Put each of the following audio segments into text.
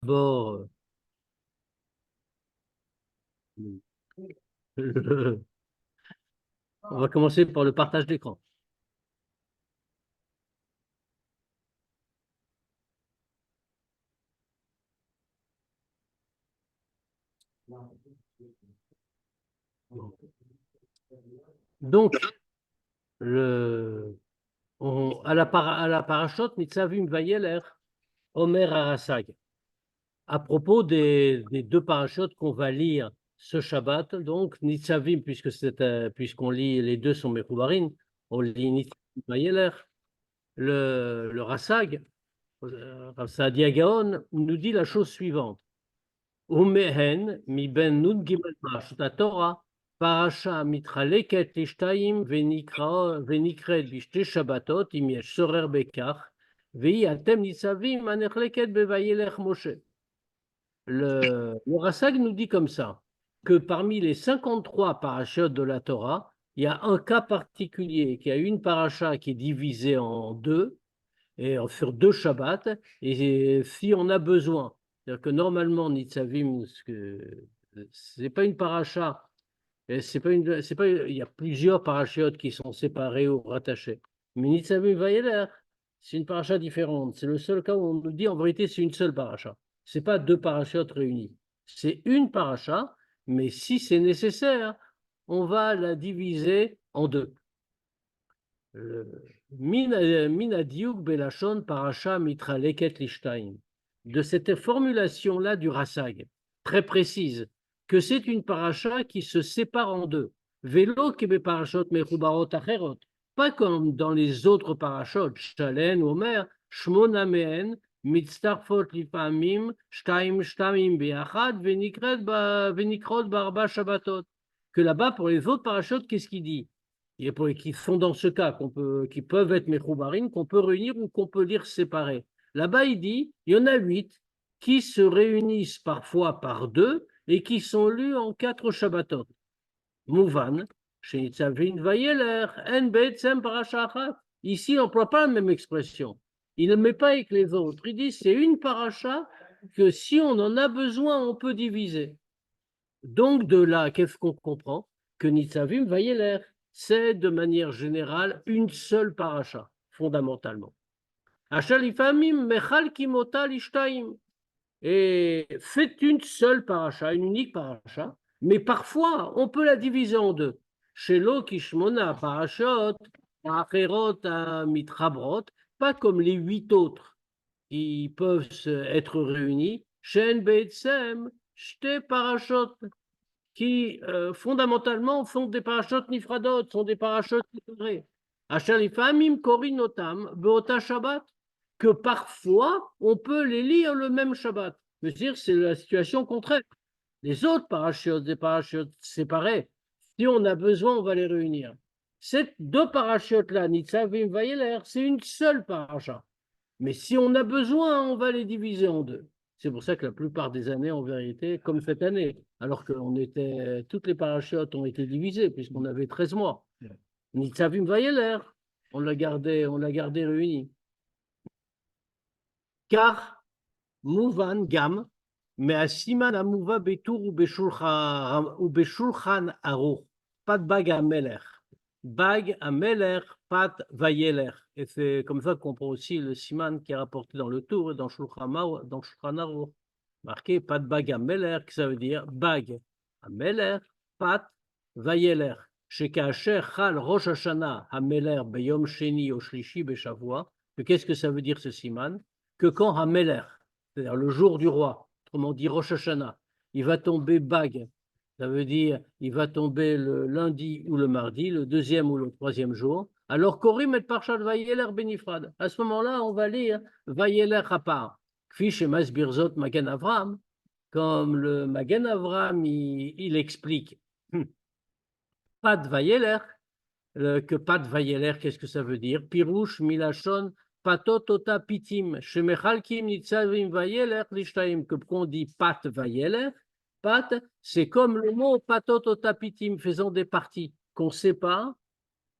D'abord, le- on va commencer par le partage d'écran. Donc, à la parachute, Nitzavim Vayeler, Omer Arasag. À propos des deux parachutes qu'on va lire ce Shabbat, donc Nitzavim, puisqu'on lit, les deux sont Mechoubarin, on lit Nitzavim Vayeler, le Rasag, Saadia Gaon, nous dit la chose suivante. Umehen mi ben nun gimel parashat Torah, parasha mitchaleket lishtayim venikret bishte shabbatot im yesh sorer bekach, vehi atem nitzavim anechleket bevayelech Moshe. Le Rassag nous dit comme ça, que parmi les 53 parachutes de la Torah, il y a un cas particulier, qu'il y a une paracha qui est divisée en deux, et sur deux Shabbats, et si on a besoin, c'est-à-dire que normalement, Nitzavim, c'est pas une paracha, et il y a plusieurs parachutes qui sont séparés ou rattachés. Mais Nitzavim Vayeler, c'est une paracha différente. C'est le seul cas où on nous dit en vérité c'est une seule paracha. C'est pas deux parachutes réunis. C'est une paracha, mais si c'est nécessaire, on va la diviser en deux. Minadiouk belachon parasha mitra leket lishtaim. De cette formulation-là du Rassag, très précise, que c'est une paracha qui se sépare en deux. Vélo kebe parashot mechubarot acherot. Pas comme dans les autres parachot, Shalen, Omer, Shmona mehen, mitztarfot lifamim, shtaim shtamim beachad, venikrot barba shabbatot. Que là-bas, pour les autres parachot, qu'est-ce qu'il dit? Qui sont dans ce cas, qui peuvent être mechoubarines, qu'on peut réunir ou qu'on peut lire séparés. Là-bas, il dit, il y en a 8 qui se réunissent parfois par deux et qui sont lus en 4 Shabbatot. Mouvan, Shenitzavin Vayeler, En Be'etzem Parasha Achat. Ici, il n'emploie pas la même expression. Il ne met pas avec les autres. Il dit, c'est une paracha que si on en a besoin, on peut diviser. Donc, de là, qu'est-ce qu'on comprend? Que Nitzavim Vayeler, c'est de manière générale une seule paracha, fondamentalement. Achalifamim mechal kimota lishtaim. Et c'est une seule paracha, une unique paracha, mais parfois on peut la diviser en deux. Shelo kishmona parashot, acherot mitrabrot, pas comme les 8 autres qui peuvent être réunis. Shen be'etzem, shte parashot, qui fondamentalement font des parachutes nifradot, sont des parachutes séparés. Achalifamim korinotam beota Shabbat, que parfois on peut les lire le même Shabbat. C'est-à-dire c'est la situation contraire. Les autres parachutes, des parachutes séparés, si on a besoin, on va les réunir. Ces deux parachutes-là, Nitzavim Vayeler, c'est une seule paracha. Mais si on a besoin, on va les diviser en deux. C'est pour ça que la plupart des années, en vérité, comme cette année, alors que toutes les parachutes ont été divisées, puisqu'on avait 13 mois. Nitzavim Vayeler, on l'a gardé réuni. Car, Mouvan Gam, mais à Siman Amouva Betour ou Beshulchan Aruch, pas de bague à Meler. Bag à Meler, Pat Vayeler. Et c'est comme ça qu'on comprend aussi le siman qui est rapporté dans le Tour et dans Shulchan Aruch. Marqué Pat Bag à Meler, que ça veut dire bag à Meler, Pat Vayeler. Chez Kacher Chal Rosh Hashanah Hameler Beyom Sheni Oshlishi Beshavua. Qu'est-ce que ça veut dire ce siman? Que quand Hameler, c'est-à-dire le jour du roi, autrement dit Rosh Hashanah, il va tomber bag. Ça veut dire il va tomber le lundi ou le mardi, le deuxième ou le troisième jour. Alors Korim et Parshat Vayeler Benifrad. À ce moment-là, on va lire Vayeler à part. Kfish et Masbirzot Magen Avram, comme le Magen Avram, il explique. Pat Vayeler, que Pat Vayeler, qu'est-ce que ça veut dire? Pirouche Milachon Patotota Pitim, Shemechalkim Nitzavim Vayeler Lishtaim, que qu'on dit Pat Vayeler. Pat, c'est comme le mot Patotota Pitim, faisant des parties qu'on sépare,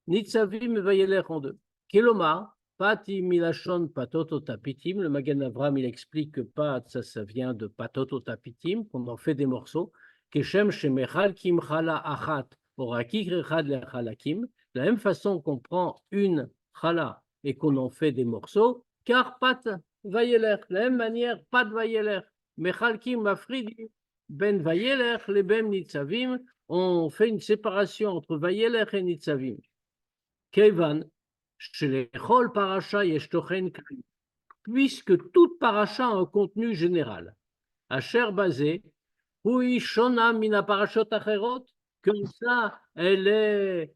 Nitzavim Vayeler en deux. Keloma, Pati milashon patototapitim. Le Magen Avram, il explique que pat, ça vient de patototapitim, qu'on en fait des morceaux. Keshem shemechalkim chala achat, orakik echad lechalakim. De la même façon qu'on prend une chala et qu'on en fait des morceaux, car pat vayeler. De la même manière, pat vayeler. Mechalkim mafridim ben vayeler les ben nitzavim. On fait une séparation entre vayeler et nitzavim. Kevan, puisque toute paracha a un contenu général. Asher basé, oui, shona mina parashot acherot, comme ça, elle est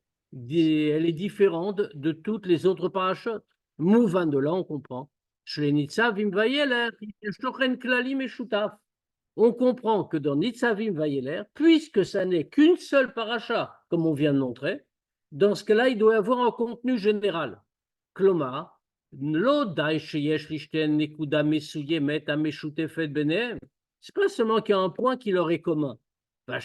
différente de toutes les autres parachutes. Mouvan de là, on comprend. On comprend que dans Nitzavim Vayeler, puisque ça n'est qu'une seule paracha, comme on vient de montrer, dans ce cas-là, il doit y avoir un contenu général. Kloma, c'est pas seulement qu'il y a un point qui leur est commun. Que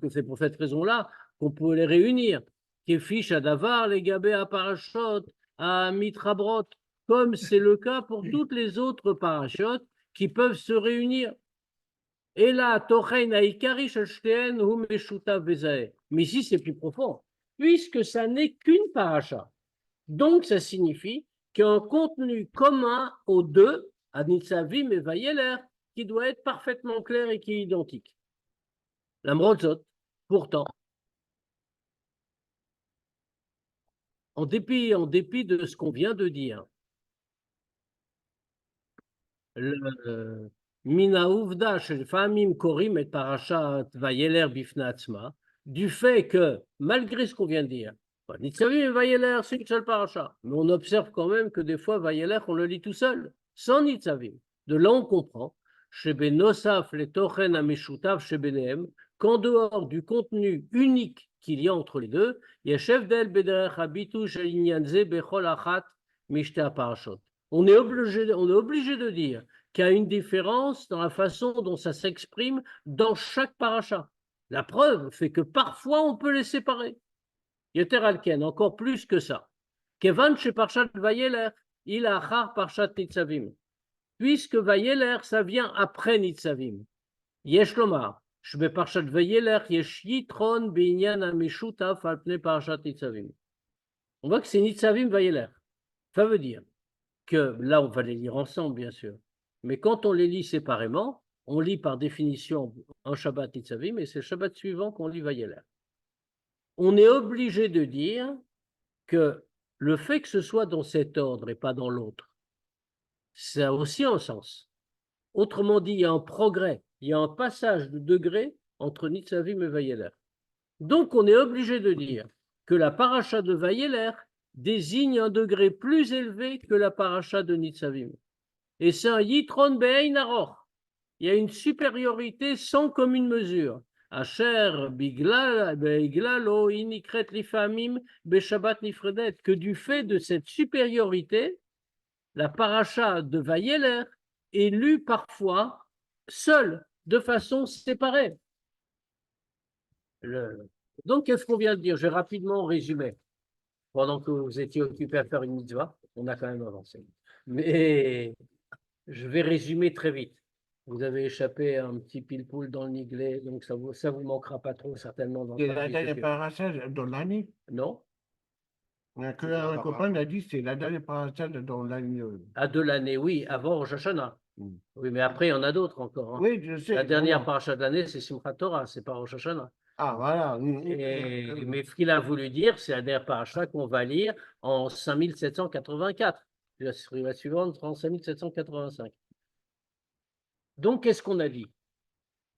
c'est pour cette raison-là qu'on peut les réunir. Kefish Adavar, les Gabé à Parashot, à Mitrabrot, comme c'est le cas pour toutes les autres parachutes qui peuvent se réunir. Et là, mais ici, c'est plus profond, puisque ça n'est qu'une paracha. Donc, ça signifie qu'il y a un contenu commun aux deux, à Nitzavim et Vayeler, qui doit être parfaitement clair et qui est identique. La Mrotzot, pourtant, en dépit de ce qu'on vient de dire, Mina Uvda, Famim Korim et Parashat Vayeler Bifnatzma, du fait que, malgré ce qu'on vient de dire, Nitzavim et Vayeler, c'est une seule paracha, mais on observe quand même que des fois, Vayeler, on le lit tout seul, sans Nitzavim. De là, on comprend, Shebenosaf le Tochen Ameshutav Shebenehem, qu'en dehors du contenu unique qu'il y a entre les deux, Yeshev del Bederech Habitu Shelinyanze Bechol Achat Mishte Parashot. On est obligé de dire qu'il y a une différence dans la façon dont ça s'exprime dans chaque paracha. La preuve fait que parfois on peut les séparer. Yeter alken, encore plus que ça. Kevan chez Parshat Vayeler, il a achar Parshat Nitzavim. Puisque Vayeler, ça vient après Nitzavim. Yesh lomar, shbe Parshat Vayeler, yesh yitron beinyan ameshutaf al pnei Parshat Nitzavim. On voit que c'est Nitzavim Vayeler. Ça veut dire que là, on va les lire ensemble, bien sûr. Mais quand on les lit séparément, on lit par définition un Shabbat Nitzavim, et c'est le Shabbat suivant qu'on lit Vayeler. On est obligé de dire que le fait que ce soit dans cet ordre et pas dans l'autre, ça a aussi un sens. Autrement dit, il y a un progrès, il y a un passage de degré entre Nitzavim et Vayeler. Donc, on est obligé de dire que la paracha de Vayeler désigne un degré plus élevé que la paracha de Nitzavim. Et c'est un Yitron Be'ein Aroch. Il y a une supériorité sans commune mesure. Asher Biglalo Inikret Lifamim Beshabbat Nifredet. Que du fait de cette supériorité, la paracha de Vayeler est lue parfois seule, de façon séparée. Donc, qu'est-ce qu'on vient de dire? Je vais rapidement résumer. Pendant que vous étiez occupé à faire une mitzvah, on a quand même avancé. Mais je vais résumer très vite. Vous avez échappé à un petit pile-poule dans le niglet, donc ça vous manquera pas trop certainement. C'est la dernière paracha dans l'année? Non. Un copain m'a dit que c'est la dernière paracha dans l'année. À de l'année, oui, avant Rosh Hashanah. Oui, mais après, il y en a d'autres encore. Hein. Oui, je sais. La dernière paracha de l'année, c'est Simchat Torah, c'est pas Rosh Hashanah. Ah, voilà. Mais ce qu'il a voulu dire, c'est la dernière paracha qu'on va lire en 5784. La suivante en 5785. Donc, qu'est-ce qu'on a dit?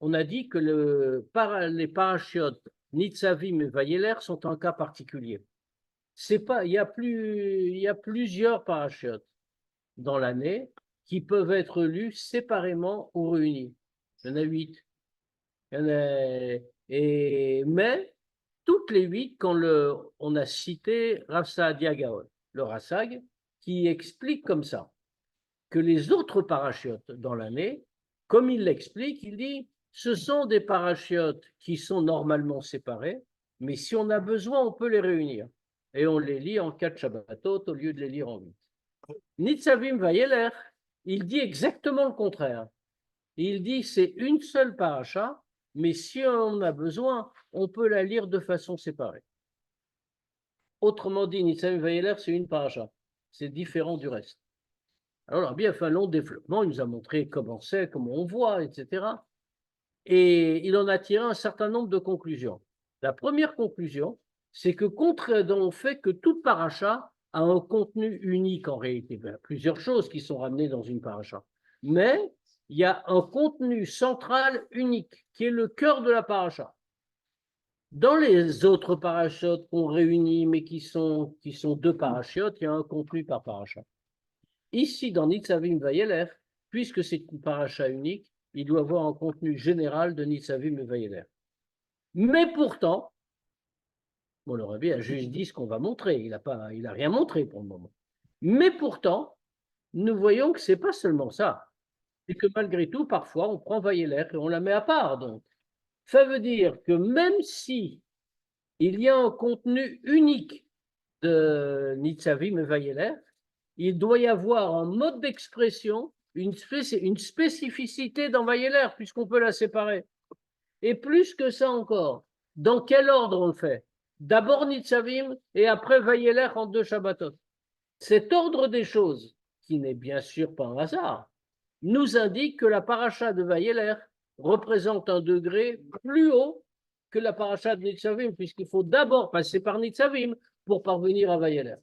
On a dit que les parachiotes Nitzavim et Vayeler sont un cas particulier. Il y a plusieurs parachiotes dans l'année qui peuvent être lus séparément ou réunis. Il y en a 8. Mais toutes les 8, quand on a cité Rav Saadia Gaon, le Rassag, qui explique comme ça que les autres parachiotes dans l'année, comme il l'explique, il dit ce sont des parachiotes qui sont normalement séparés, mais si on a besoin, on peut les réunir. et on les lit en 4 Shabbatot au lieu de les lire en 8. Nitzavim Vayeler, il dit exactement le contraire. Il dit c'est une seule paracha, mais si on a besoin, on peut la lire de façon séparée. Autrement dit, Nitzavim Vayeler, c'est une paracha. C'est différent du reste. Alors, il a bien fait un long développement, il nous a montré comment c'est, comment on voit, etc. Et il en a tiré un certain nombre de conclusions. La première conclusion, c'est que contrairement au fait que toute paracha a un contenu unique en réalité. Il y a plusieurs choses qui sont ramenées dans une paracha. Mais il y a un contenu central unique qui est le cœur de la paracha. Dans les autres parachutes qu'on réunit, mais qui sont 2 parachutes, il y a un contenu par paracha. Ici, dans Nitzavim Vayeler, puisque c'est une paracha unique, il doit avoir un contenu général de Nitzavim et Vayeler. Mais pourtant, bon, le Rabbi a juste dit ce qu'on va montrer, il a rien montré pour le moment. Mais pourtant, nous voyons que ce n'est pas seulement ça, c'est que malgré tout, parfois, on prend Vayeler et on la met à part. Donc, ça veut dire que même si il y a un contenu unique de Nitzavim et Vayeler, il doit y avoir un mode d'expression, une spécificité dans Vayeler, puisqu'on peut la séparer. Et plus que ça encore, dans quel ordre on le fait? D'abord Nitzavim et après Vayeler en 2 Shabbatot. Cet ordre des choses, qui n'est bien sûr pas un hasard, nous indique que la paracha de Vayeler représente un degré plus haut que la paracha de Nitzavim, puisqu'il faut d'abord passer par Nitzavim pour parvenir à Vayeler.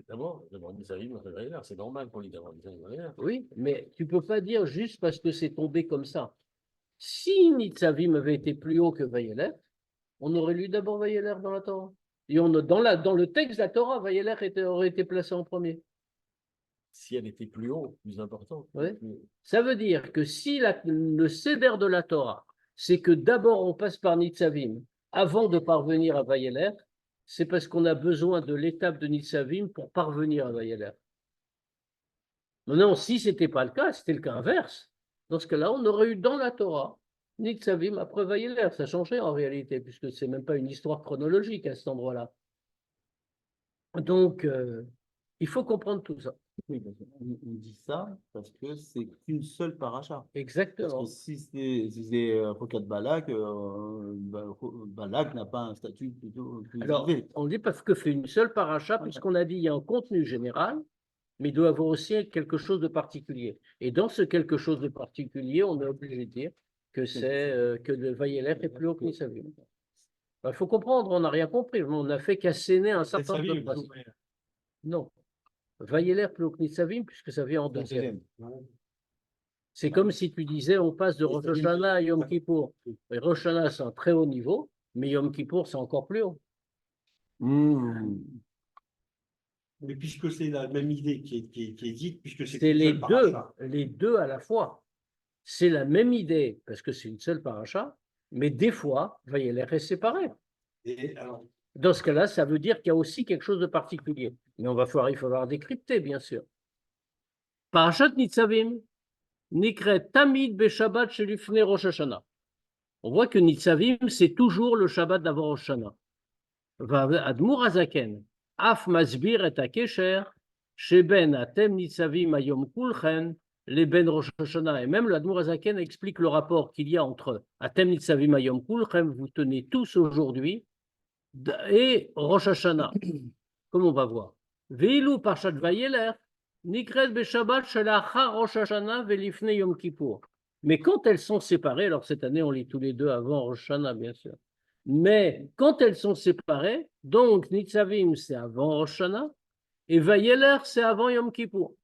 D'abord, Nitzavim, c'est normal pour lui d'avoir Nitzavim. Oui, mais tu ne peux pas dire juste parce que c'est tombé comme ça. Si Nitzavim avait été plus haut que Vayeler, on aurait lu d'abord Vayeler dans la Torah. Et dans le texte de la Torah, Vayeler aurait été placé en premier. Si elle était plus haut, plus importante. Oui. Ça veut dire que si le seder de la Torah, c'est que d'abord on passe par Nitzavim avant de parvenir à Vayeler, c'est parce qu'on a besoin de l'étape de Nitzavim pour parvenir à Vayeler. Non, si ce n'était pas le cas, c'était le cas inverse. Dans ce cas-là, on aurait eu dans la Torah Nitzavim après Vayeler. Ça changeait en réalité, puisque ce n'est même pas une histoire chronologique à cet endroit-là. Donc, il faut comprendre tout ça. Oui, on dit ça parce que c'est qu'une seule paracha. Exactement. Parce que si c'est Rokat Balak, Balak n'a pas un statut plutôt plus Alors, élevé. on dit parce que c'est une seule paracha, puisqu'on a dit il y a un contenu général, mais il doit avoir aussi quelque chose de particulier. Et dans ce quelque chose de particulier, on est obligé de dire que que le Vayeler est plus haut que Nitzavim. Il faut comprendre, on n'a rien compris. On n'a fait qu'asséner un certain nombre de principes. Non. Vayeler plus haut que Nitzavim, puisque ça vient en deuxième. C'est comme si tu disais on passe de Rosh Hashanah à Yom Kippour. Et Rosh Hashanah, c'est un très haut niveau, mais Yom Kippour, c'est encore plus haut. Mais puisque c'est la même idée qui est dite, puisque c'est les deux à la fois. C'est la même idée, parce que c'est une seule paracha, mais des fois, Vayeler est séparé. Alors, dans ce cas-là, ça veut dire qu'il y a aussi quelque chose de particulier. Mais il va falloir décrypter, bien sûr. Parashat Nitzavim, Nikret Tamid Beshabbat Shelifne Rosh Hashanah. On voit que Nitzavim, c'est toujours le Shabbat d'avant Rosh Hashanah. Admur Azaken, Af Masbir et Akesher, Sheben Atem Nitzavim Ayom Kulchen, les Ben Rosh Hashanah. Et même l'Admur Azaken explique le rapport qu'il y a entre Atem Nitzavim Ayom Kulchen, vous tenez tous aujourd'hui, et Rosh Hashanah, comme on va voir. Ve'ilu Parshat Vayeler, Nikret Beshabbat Shelachar Rosh Hashanah Velifne Yom Kippour. Mais quand elles sont séparées, alors cette année on lit tous les deux avant Rosh Hashanah, bien sûr. Mais quand elles sont séparées, donc Nitzavim c'est avant Rosh Hashanah et Vayeler c'est avant Yom Kippour.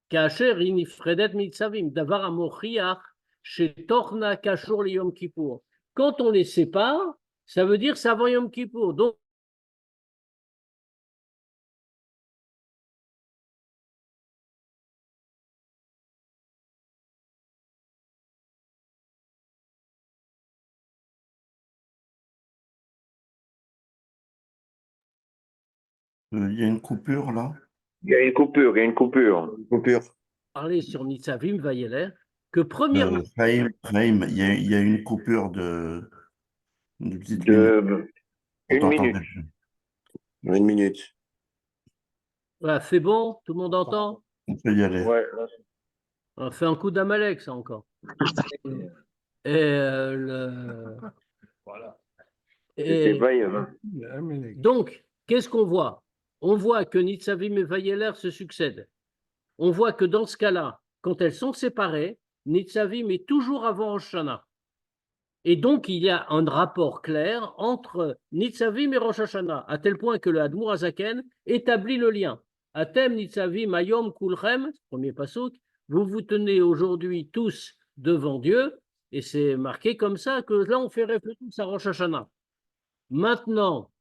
Kacher inifredet Nitzavim, Davar Amochiach, Shetochna Kashur Yom Kippour. Quand on les sépare, ça veut dire c'est avant Yom Kippour. Donc, il y a une coupure là. Il y a une coupure, il y a une coupure. parler sur Nitzavim Vayeler, que premièrement. Chaim, il y a une coupure de petite minute. On Une t'entendait minute. plus. Une minute. Voilà, c'est bon, tout le monde entend? On peut y aller. Ouais, On fait un coup d'Amalek, ça encore. Et, Voilà. c'était et vaillant. donc, qu'est-ce qu'on voit? On voit que Nitzavim et Vayeler se succèdent. On voit que dans ce cas-là, quand elles sont séparées, Nitzavim est toujours avant Rosh Hashanah. Et donc, il y a un rapport clair entre Nitzavim et Rosh Hashanah, à tel point que le Admour Azaken établit le lien. Atem Nitzavim Ayom Kulchem, premier pasuk, vous vous tenez aujourd'hui tous devant Dieu, et c'est marqué comme ça que là, on fait référence à Rosh Hashanah. Maintenant,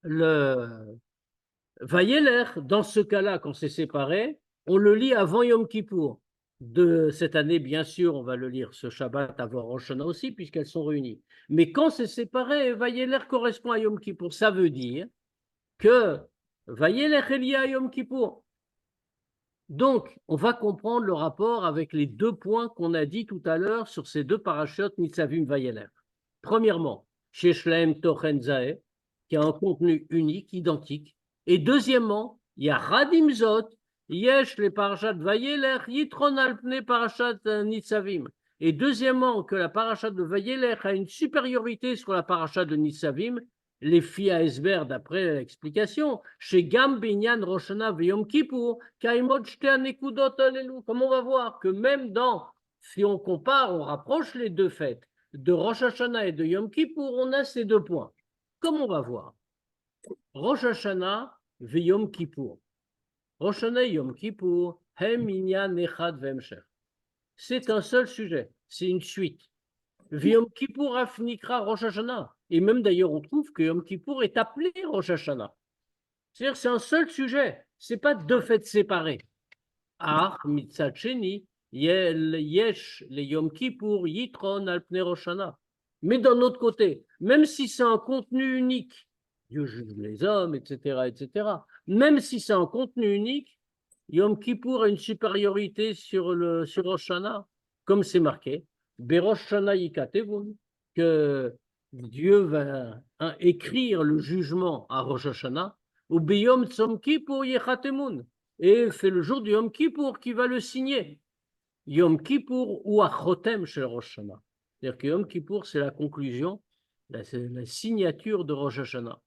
le Vayeler, dans ce cas-là, quand c'est séparé, on le lit avant Yom Kippour. De cette année, bien sûr, on va le lire ce Shabbat avant Rosh Hashanah aussi, puisqu'elles sont réunies. Mais quand c'est séparé, Vayeler correspond à Yom Kippour. Ça veut dire que Vayeler est lié à Yom Kippour. Donc, on va comprendre le rapport avec les deux points qu'on a dit tout à l'heure sur ces deux parachutes Nitzavim Vayeler. Premièrement, chez Shlaem Tochen Zaeh, qui a un contenu unique, identique. Et deuxièmement, il y a Radim Zot, Yesh les parachat Vayeler, Yitron Alpne parachat Nitzavim. Et deuxièmement, que la parachat de Vayeler a une supériorité sur la parachat de Nitzavim, les filles à Esber, d'après l'explication, chez Gam Binyan Roshana Veyom Kippour, Kaimot Shte Nekudot Alelu. Comme on va voir que même dans, si on compare, on rapproche les deux fêtes, de Rosh Hashanah et de Yom Kippour, on a ces deux points. Comme on va voir, Rosh Hashanah ve Yom Kippour. Rosh Hashanah et Yom Kippour, Hem Inyan Echad Vemsher. C'est un seul sujet, c'est une suite. Ve Yom Kippour Afnikra Rosh Hashanah. Et même d'ailleurs, on trouve que Yom Kippour est appelé Rosh Hashanah. C'est-à-dire c'est un seul sujet, c'est pas deux fêtes séparées. Ach, Mitzad Sheni, Yesh, le Yom Kippour, Yitron, Alpne Roshana. Mais d'un autre côté, même si c'est un contenu unique, Dieu juge les hommes, etc., etc., même si c'est un contenu unique, Yom Kippour a une supériorité sur Rosh Hashanah, comme c'est marqué, Berosh Hashanah Yikatevun, que Dieu va écrire le jugement à Rosh Hashanah, ou Beyom Tzom Kippour Yechatemun. Et c'est le jour du Yom Kippour qui va le signer. Yom Kippour ou Achotem chez Rosh Hashanah. C'est-à-dire que Yom Kippour, c'est la conclusion, la signature de Rosh Hashanah.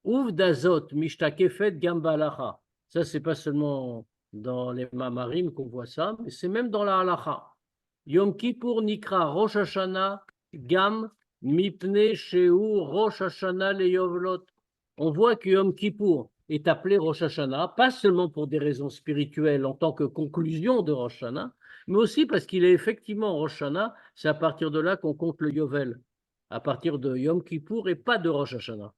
Uv d'azot, mishtakefet gambalacha. Ça, c'est pas seulement dans les mamarim qu'on voit ça, mais c'est même dans la halacha. Yom Kippour nikra Rosh Hashanah gam mipne sheu Rosh Hashanah leyovlot. On voit que Yom Kippour est appelé Rosh Hashanah, pas seulement pour des raisons spirituelles en tant que conclusion de Rosh Hashanah, mais aussi parce qu'il est effectivement Rosh Hashanah, c'est à partir de là qu'on compte le Yovel, à partir de Yom Kippour et pas de Rosh Hashanah.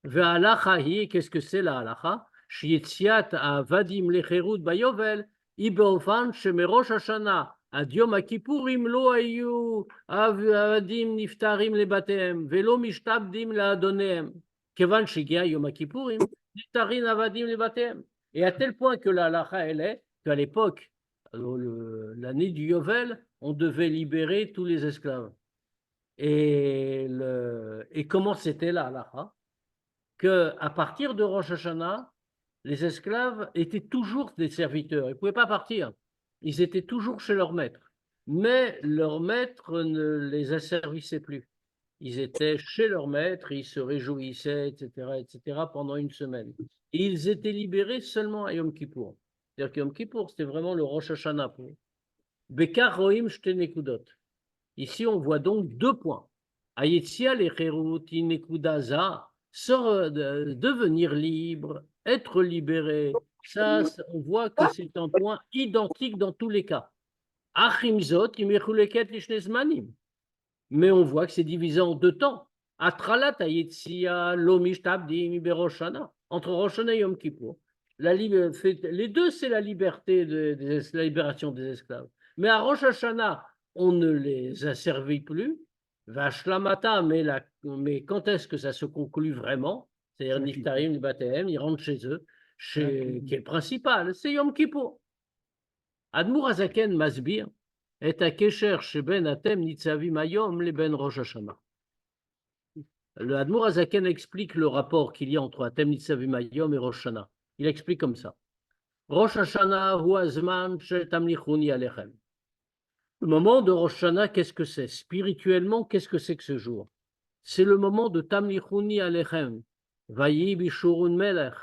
Ve'alacha hi, qu'est-ce que c'est la halacha? Shietziat avadim lecherut bayovel, ibeofan shemerosh Hashanah, ad Yom HaKippurim lo hayu avadim niftarim lebatehem, velo mishtabdim laadonnehem. Kevan Shigia Yom HaKippurim, Niftarin Avadim Lebatem. Et à tel point que la halacha, elle est qu'à l'époque, l'année du Yovel, on devait libérer tous les esclaves. Et comment c'était la halacha? Qu'à partir de Rosh Hashanah, les esclaves étaient toujours des serviteurs. Ils ne pouvaient pas partir. Ils étaient toujours chez leur maître. Mais leur maître ne les asservissait plus. Ils étaient chez leur maître, ils se réjouissaient, etc., pendant une semaine. Et ils étaient libérés seulement à Yom Kippour. C'est-à-dire que Yom Kippour, c'était vraiment le Rosh Hashanah pour eux. Bekar roim shte nekudot. Ici, on voit donc deux points. Ayetzia lecherut inekudaza, devenir libre, être libéré. Ça, on voit que c'est un point identique dans tous les cas. Achimzot imechuleket lishne zmanim. Mais on voit que c'est divisé en deux temps. Atralat Ayetsia, Lomish Tabdim, Beroshana, entre Rosh Hashanah et Yom Kippour. Les deux, c'est la liberté, la libération des esclaves. Mais à Rosh Hashanah, on ne les asservit plus. Vashlamata, mais quand est-ce que ça se conclut vraiment? C'est-à-dire Niftarim, Nibatehem, ils rentrent chez eux, qui est le principal, c'est Yom Kippour. Admour Azaken Masbir. Et à Kesher, chez Ben Atem, Nitzavim Ayom, les Ben Rosh Hashanah. Le Admour Azaken explique le rapport qu'il y a entre Atem Nitzavim Hayom et Rosh Hashanah. Il explique comme ça. Rosh Hashanah hu azman shel tamlichuni alechem. Le moment de Rosh Hashanah, qu'est-ce que c'est? Spirituellement, qu'est-ce que c'est que ce jour? C'est le moment de tamlichuni alechem. Vayi bishurun melech.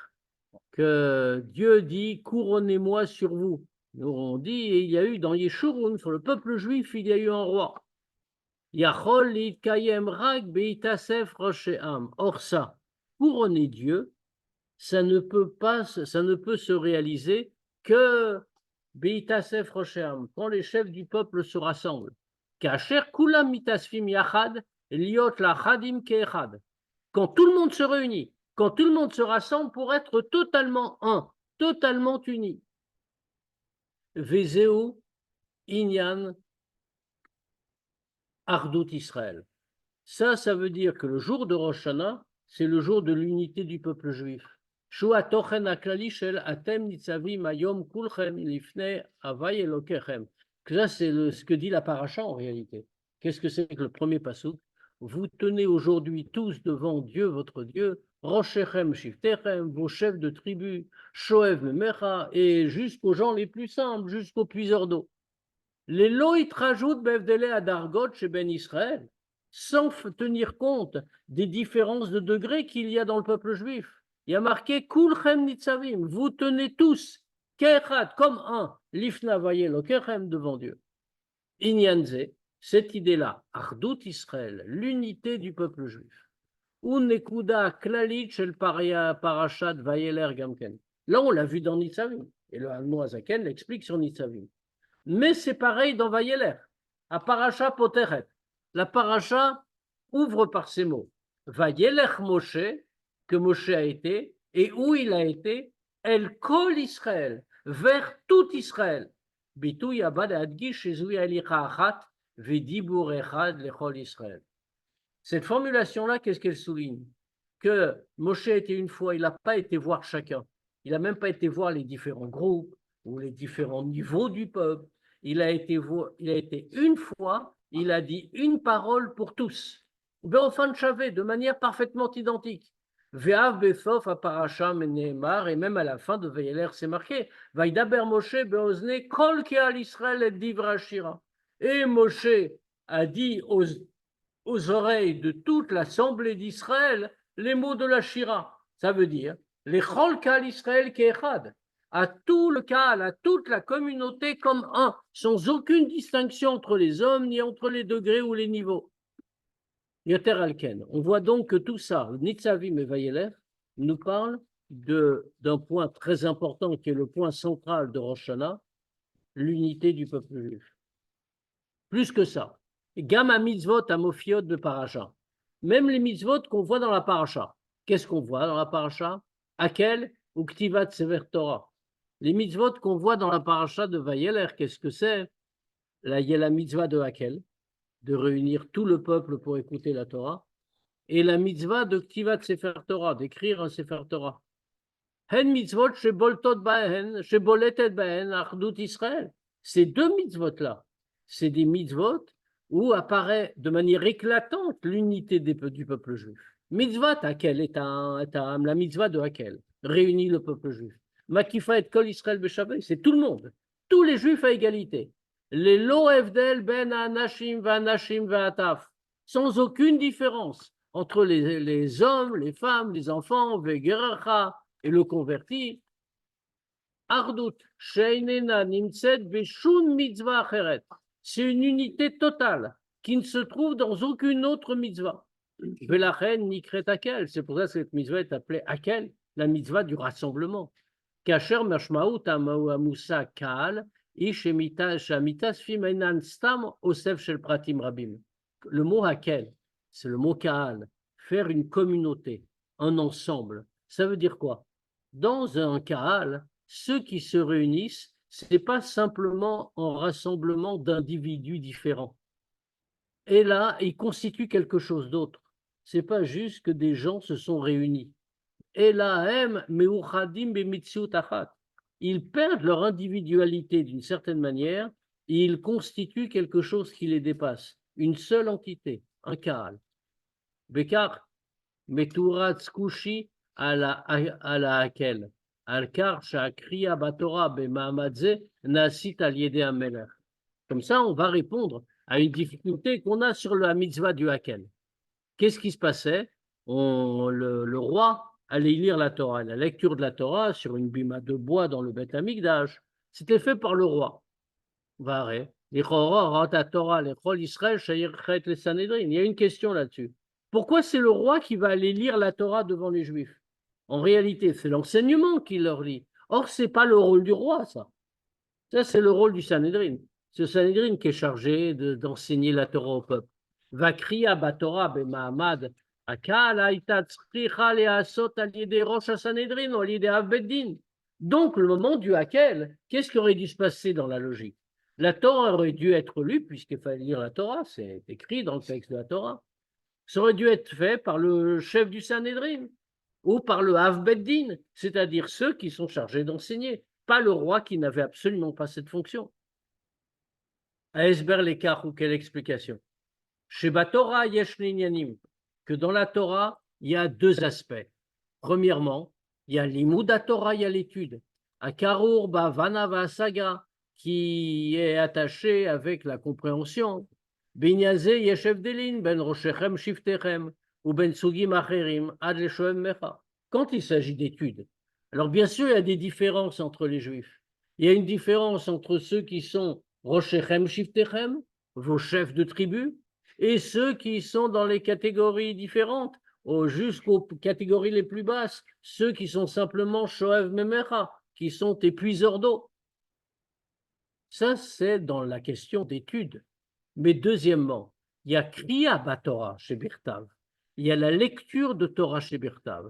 Que Dieu dit, couronnez-moi sur vous. Nous on dit, et il y a eu dans Yeshurun, sur le peuple juif, il y a eu un roi. Yachol litkayem rak beitasef rocheam. Or ça, couronner Dieu, ça ne peut se réaliser que beitasef rocheam, quand les chefs du peuple se rassemblent. Kacher kulam mitasfim yachad, liot lachadim keechad. Quand tout le monde se réunit, quand tout le monde se rassemble pour être totalement un, totalement uni. Vezeu inyan Ardout Israël. Ça veut dire que le jour de Rosh Hashanah, c'est le jour de l'unité du peuple juif. Shua tochen haklali shel atem nitzavim hayom kulchem lifnei havai elokechem. Ça, c'est ce que dit la paracha en réalité. Qu'est-ce que c'est que le premier passouk? Vous tenez aujourd'hui tous devant Dieu, votre Dieu, Roshechem Shiftechem, vos chefs de tribu, Shoev Mecha, et jusqu'aux gens les plus simples, jusqu'aux puiseurs d'eau. Les loït rajoutent Bevdele à Dargot chez Ben Israël, sans tenir compte des différences de degrés qu'il y a dans le peuple juif. Il y a marqué Kulchem Nitzavim, vous tenez tous, Kechad, comme un, Lifna Vayel, Kechem devant Dieu. Inyanze, cette idée-là, Ardout Israël, l'unité du peuple juif. Unekuda Klalit shel Parashat Vayeler Gamken. Là, on l'a vu dans Nitzavim, et le Admour Azaken l'explique sur Nitzavim. Mais c'est pareil dans Vayeler, à Parasha Poteret. La Parasha ouvre par ces mots. Vayeler Moshe, que Moshe a été, et où il a été, El Kol Israël, vers tout Israël. Bitou Yabad Adgish Ezui Alicha Achat, Vedibur Echad Lechol Israël. Cette formulation-là, qu'est-ce qu'elle souligne? Que Moshe était une fois, il n'a pas été voir chacun. Il n'a même pas été voir les différents groupes ou les différents niveaux du peuple. Il a été une fois, il a dit une parole pour tous. De manière parfaitement identique. Ve'av besof a parasha menehemar, et même à la fin de Vayeler, c'est marqué. Vaidaber Moshe beozne kol ke'al Israël et divra shira. Et Moshe a dit aux oreilles de toute l'assemblée d'Israël les mots de la shira. Ça veut dire les chol ke'al Israël ke'echad. À tout le cas, à toute la communauté comme un, sans aucune distinction entre les hommes ni entre les degrés ou les niveaux. Yoter Alken. On voit donc que tout ça, Nitzavim et Vayeler, nous parle d'un point très important qui est le point central de Rosh Hashanah, l'unité du peuple juif. Plus que ça, Gama mitzvot amofiot de Paracha. Même les mitzvot qu'on voit dans la Paracha. Qu'est-ce qu'on voit dans la Paracha? Akel ou Ktivat Sever Torah. Les mitzvot qu'on voit dans la Paracha de Vayeler, qu'est-ce que c'est? Là, il y a la mitzvah de Akel, de réunir tout le peuple pour écouter la Torah, et la mitzvah de Ktivat Sefer Torah, d'écrire un Sefer Torah. Hen mitzvot sheboltot bahen, sheboletet bahen, Ardout Israël. Ces deux mitzvot-là, c'est des mitzvot où apparaît de manière éclatante l'unité du peuple juif. Mitzvah Akel est la mitzvah de Akel, réunit le peuple juif. Makifa et Kol Israël Beshavé, c'est tout le monde, tous les juifs à égalité. Les lo evdel ben anashim v'anashim v'ataf, sans aucune différence entre les hommes, les femmes, les enfants, ve'geracha et le converti. Ardout sheinena nimtzet beshun mitzvah acheret. C'est une unité totale qui ne se trouve dans aucune autre mitzvah. Velachen nikret akel. C'est pour ça que cette mitzvah est appelée akel, la mitzvah du rassemblement. Kacher mashmaut amusa kaal. Le mot hakel, c'est le mot kaal, faire une communauté, un ensemble. Ça veut dire quoi? Dans un kaal, ceux qui se réunissent, ce n'est pas simplement un rassemblement d'individus différents. Et là, ils constituent quelque chose d'autre. Ce n'est pas juste que des gens se sont réunis. Et là, meuchadim b'mitziut achat. Ils perdent leur individualité d'une certaine manière et ils constituent quelque chose qui les dépasse, une seule entité, un Kaal. Bekar, Meturat Kushi à la Hakel. Al-Kar Shakriya Batora Bemahamadze Nasit Aliede Ameler. Comme ça, on va répondre à une difficulté qu'on a sur la mitzvah du Hakel. Qu'est-ce qui se passait? Le roi allait lire la Torah. La lecture de la Torah sur une bima de bois dans le Beth Amikdash, c'était fait par le roi. Il y a une question là-dessus. Pourquoi c'est le roi qui va aller lire la Torah devant les Juifs? En réalité, c'est l'enseignement qui leur lit. Or, ce n'est pas le rôle du roi, ça. Ça, c'est le rôle du Sanhédrin. C'est le Sanhédrin qui est chargé d'enseigner la Torah au peuple. Vakriya Batora Bemahamad donc, le moment du Hakel, qu'est-ce qui aurait dû se passer dans la logique? La Torah aurait dû être lue, puisqu'il fallait lire la Torah, c'est écrit dans le texte de la Torah. Ça aurait dû être fait par le chef du Sanhédrin ou par le Hav Beddin, c'est-à-dire ceux qui sont chargés d'enseigner, pas le roi qui n'avait absolument pas cette fonction. À Esber l'écart ou quelle explication? Chez Batora Yesh Ninyanim, que dans la Torah, il y a deux aspects. Premièrement, il y a l'Imouda Torah, il y a l'étude. À Karour, Vana, Vasaga, qui est attaché avec la compréhension. Binyaze Yeshev Delin, Ben Roshechem Shiftechem, ou Ben Sugim Acherim, Ad Leshoem Mecha. Quand il s'agit d'études, alors bien sûr, il y a des différences entre les Juifs. Il y a une différence entre ceux qui sont Roshechem Shiftechem, vos chefs de tribu, et ceux qui sont dans les catégories différentes, jusqu'aux catégories les plus basses, ceux qui sont simplement Shoev Memecha, qui sont épuiseurs d'eau. Ça, c'est dans la question d'études. Mais deuxièmement, il y a Kriya Batorah chez Birtav. Il y a la lecture de Torah chez Birtav.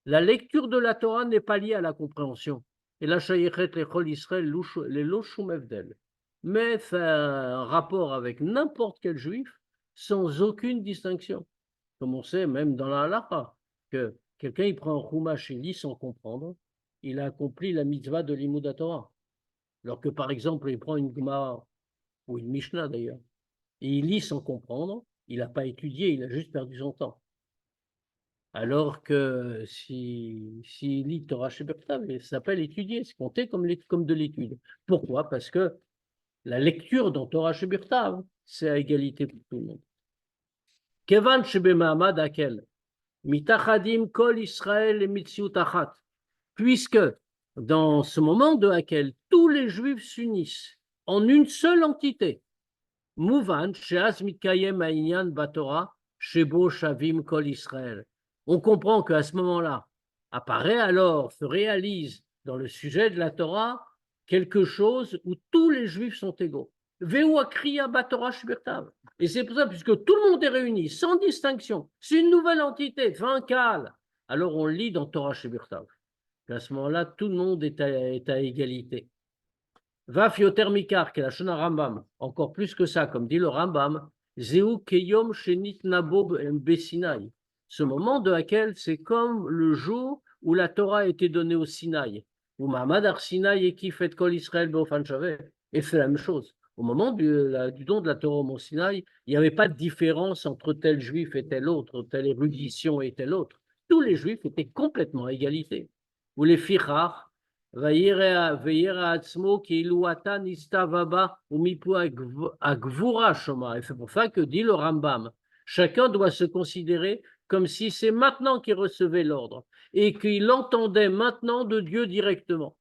La lecture de la Torah n'est pas liée à la compréhension. Et la Shayechet Lechol Israël les Loshum Evdel. Mais fait un rapport avec n'importe quel juif sans aucune distinction. Comme on sait, même dans la halakha, que quelqu'un il prend un chumash et lit sans comprendre, il a accompli la mitzvah de l'Imouda Torah. Alors que par exemple, il prend une Gemara, ou une Mishnah d'ailleurs, et il lit sans comprendre, il n'a pas étudié, il a juste perdu son temps. Alors que s'il lit Torah Shebertav, ça s'appelle étudier, c'est compté comme de l'étude. Pourquoi? Parce que la lecture dans Torah Shebertav, c'est à égalité pour tout le monde. Kevan Shebemahamad Hakel, Mitachadim Kol Israël et Mitziut Achat, puisque dans ce moment de Hakel, tous les Juifs s'unissent en une seule entité. Mouvan Sheaz Mitkayem Ha'inyan Batorah Shebo Shavim Kol Israël. On comprend qu'à ce moment-là, apparaît alors, se réalise dans le sujet de la Torah quelque chose où tous les Juifs sont égaux. Et c'est pour ça, puisque tout le monde est réuni, sans distinction, c'est une nouvelle entité, Fankal. Alors on lit dans Torah Shebirtav. À ce moment-là, tout le monde est à égalité. Vaf yoter mikar, qui est la Shona Rambam, encore plus que ça, comme dit le Rambam, Zeu keyom shenit nabob besinai. Ce moment de Hakel, c'est comme le jour où la Torah a été donnée au Sinaï, où Mahamad Ar Sinaï et qui fait Kol Israël Beofan Shavet, et fait la même chose. Au moment du don de la Torah au Mont Sinaï, il n'y avait pas de différence entre tel juif et tel autre, telle érudition et tel autre. Tous les juifs étaient complètement à égalité. Ou les fichar, Veillera Atzmo, qui iluata nistavaba, ou mipu agvura shoma. Et c'est pour ça que dit le Rambam, chacun doit se considérer comme si c'est maintenant qu'il recevait l'ordre et qu'il entendait maintenant de Dieu directement.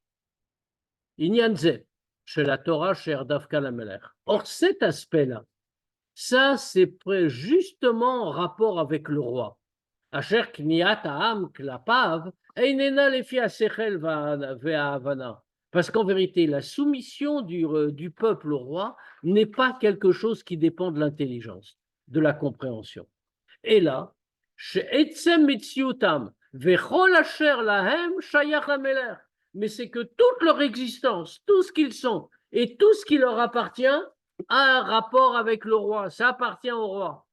Inyanze, chez la Torah, chez Erdavka Lamelech. Or, cet aspect-là, ça, c'est justement en rapport avec le roi. Asher kniat ha'am klapav, einena lefi ha'sechel ve'havana. Parce qu'en vérité, la soumission du peuple au roi n'est pas quelque chose qui dépend de l'intelligence, de la compréhension. Et là, mais c'est que toute leur existence, tout ce qu'ils sont et tout ce qui leur appartient a un rapport avec le roi, ça appartient au roi.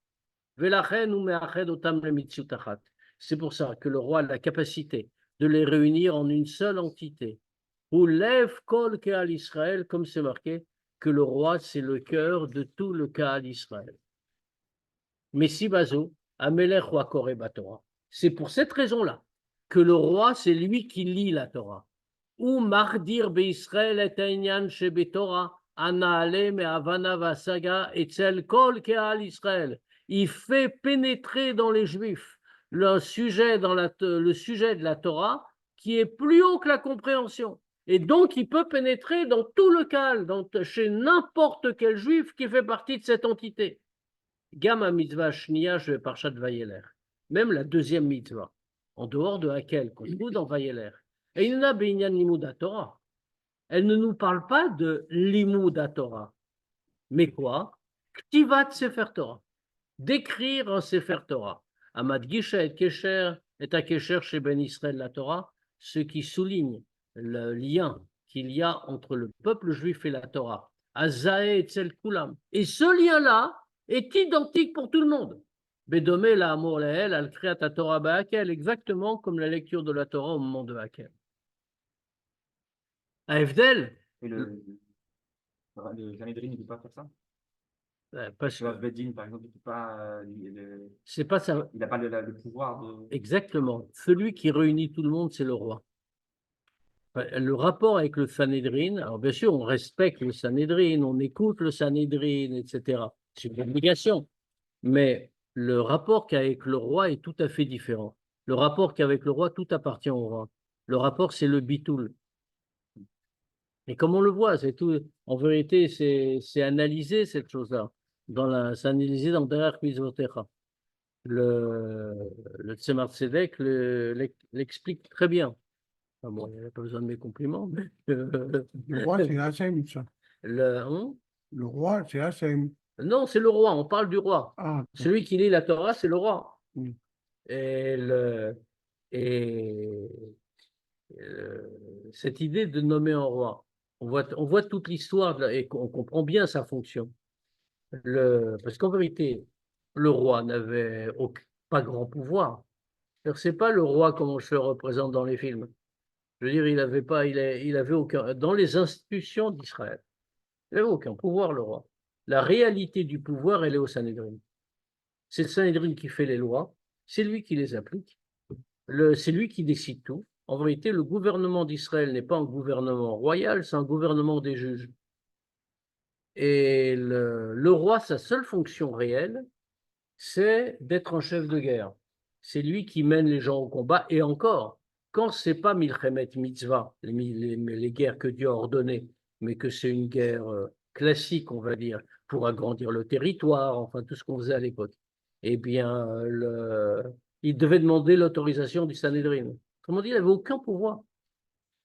C'est pour ça que le roi a la capacité de les réunir en une seule entité. Ou lève kol Kahal Israël, comme c'est marqué, que le roi c'est le cœur de tout le Kahal Israël. Messibazo, Amelech Roi Koré Torah. C'est pour cette raison-là que le roi, c'est lui qui lit la Torah. Ou Mardir Beisraël et Einyan Shebetorah, Anaale Me'avana Vasaga Etzel Kol Keal Israël. Il fait pénétrer dans les Juifs le sujet de la Torah qui est plus haut que la compréhension. Et donc, il peut pénétrer dans tout le Kal, chez n'importe quel Juif qui fait partie de cette entité. Gamma mitzvah shniya je parchat Vayeler. Même la deuxième mitzvah, en dehors de laquelle qu'on trouve dans Vayeler. Et il n'a beinyan limud Torah. Elle ne nous parle pas de limud Torah. Mais quoi? Ktivat Sefer Torah. D'écrire un Sefer Torah. Amad Gisha et Kesher et à Kesher chez Ben Israël la Torah, ce qui souligne le lien qu'il y a entre le peuple juif et la Torah. Azae et Tzel Kulam. Et ce lien-là est identique pour tout le monde. Bedomé la Amor Lehel al Kriat Torah Ba'akel, exactement comme la lecture de la Torah au moment de Hakel. À Evdel, Et le Sanhedrin ne peut pas faire ça? parce Le que Bedin, par exemple, il peut pas, c'est pas ça. il n'a pas le pouvoir de. Exactement. Celui qui réunit tout le monde, c'est le roi. Le rapport avec le Sanhédrin, alors bien sûr, on respecte le Sanhédrin, on écoute le Sanhédrin, etc. C'est une obligation. Mais le rapport qu'avec le roi est tout à fait différent. Le rapport qu'avec le roi, tout appartient au roi. Le rapport, c'est le bitoul. Et comme on le voit, c'est tout. En vérité, c'est analysé cette chose-là. C'est analysé dans Derech Mizvotecha. Le Tzemar Tzedek l'explique très bien. Ah bon, il n'y a pas besoin de mes compliments, mais Le roi, c'est Hachem, ça. hein? Le roi, c'est Hachem. Non, c'est le roi, on parle du roi. Ah, Celui qui lit la Torah, c'est le roi. Mm. Et, et cette idée de nommer un roi, on voit toute l'histoire et on comprend bien sa fonction. Parce qu'en vérité, le roi n'avait pas grand pouvoir. Ce n'est pas le roi comme on se le représente dans les films. Je veux dire, il avait aucun, dans les institutions d'Israël, il n'avait aucun pouvoir, le roi. La réalité du pouvoir, elle est au Sanhédrin. C'est le Sanhédrin qui fait les lois, c'est lui qui les applique, c'est lui qui décide tout. En vérité, le gouvernement d'Israël n'est pas un gouvernement royal, c'est un gouvernement des juges. Et le roi, sa seule fonction réelle, c'est d'être un chef de guerre. C'est lui qui mène les gens au combat, et encore, quand ce n'est pas Milchemet Mitzvah, les guerres que Dieu a ordonnées, mais que c'est une guerre classique, on va dire, pour agrandir le territoire, enfin tout ce qu'on faisait à l'époque, eh bien, il devait demander l'autorisation du Sanhédrin. Autrement dit, il n'avait aucun pouvoir.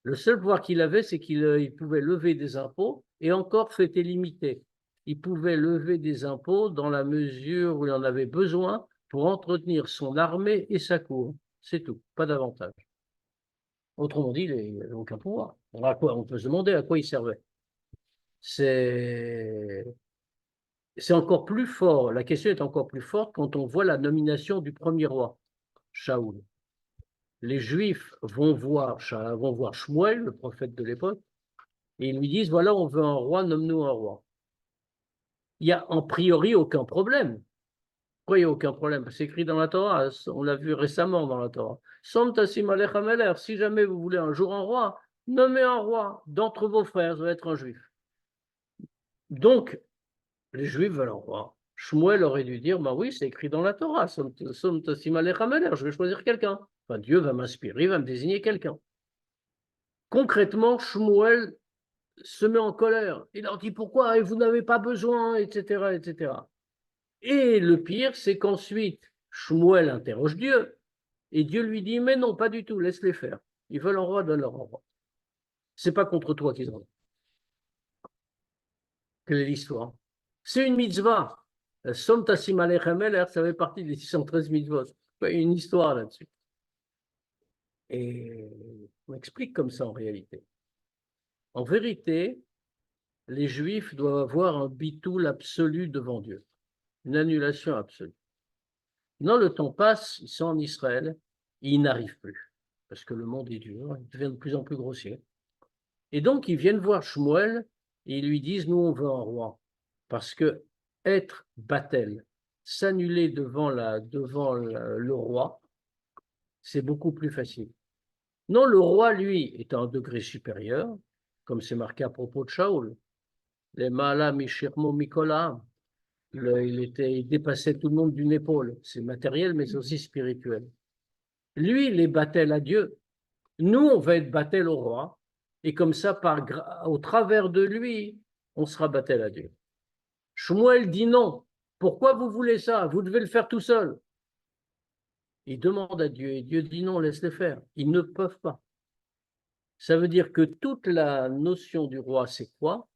Le seul pouvoir qu'il avait, c'est qu'il pouvait lever des impôts, et encore, c'était limité. Il pouvait lever des impôts dans la mesure où il en avait besoin pour entretenir son armée et sa cour. C'est tout, pas davantage. Autrement dit, il n'avait aucun pouvoir. On peut se demander à quoi il servait. C'est encore plus fort, la question est encore plus forte quand on voit la nomination du premier roi, Shaoul. Les Juifs vont voir Shmuel, le prophète de l'époque, et ils lui disent, voilà, on veut un roi, nomme-nous un roi. Il n'y a en priori aucun problème. Pourquoi il n'y a aucun problème? C'est écrit dans la Torah, on l'a vu récemment dans la Torah. Si jamais vous voulez un jour un roi, nommez un roi d'entre vos frères, ça va être un juif. Donc, les Juifs veulent un roi. Shmuel aurait dû dire, bah oui, c'est écrit dans la Torah, je vais choisir quelqu'un. Enfin, Dieu va m'inspirer, il va me désigner quelqu'un. Concrètement, Shmuel se met en colère. Il leur dit pourquoi vous n'avez pas besoin, etc., etc. Et le pire, c'est qu'ensuite, Shmuel interroge Dieu. Et Dieu lui dit, mais non, pas du tout, laisse-les faire. Ils veulent un roi, donne-leur un roi. C'est pas contre toi qu'ils en ont. Quelle est l'histoire? C'est une mitzvah. Som Tassim Alechem Eler, ça fait partie des 613 mitzvot. Il y a une histoire là-dessus. Et on explique comme ça en réalité. En vérité, les Juifs doivent avoir un bitoul absolu devant Dieu, une annulation absolue. Non, le temps passe, ils sont en Israël, et ils n'arrivent plus, parce que le monde est dur, il devient de plus en plus grossier. Et donc, ils viennent voir Shmuel, et ils lui disent, nous, on veut un roi, parce que être Batel, s'annuler le roi, c'est beaucoup plus facile. Non, le roi, lui, est à un degré supérieur, comme c'est marqué à propos de Shaoul. Les Maala Mishirmo Mikola, il dépassait tout le monde d'une épaule. C'est matériel, mais aussi spirituel. Lui, il est battel à Dieu. Nous, on va être battel au roi. Et comme ça, au travers de lui, on sera battel à Dieu. Shmuel dit non. Pourquoi vous voulez ça? Vous devez le faire tout seul. Il demande à Dieu et Dieu dit non, laisse-les faire. Ils ne peuvent pas. Ça veut dire que toute la notion du roi, c'est quoi?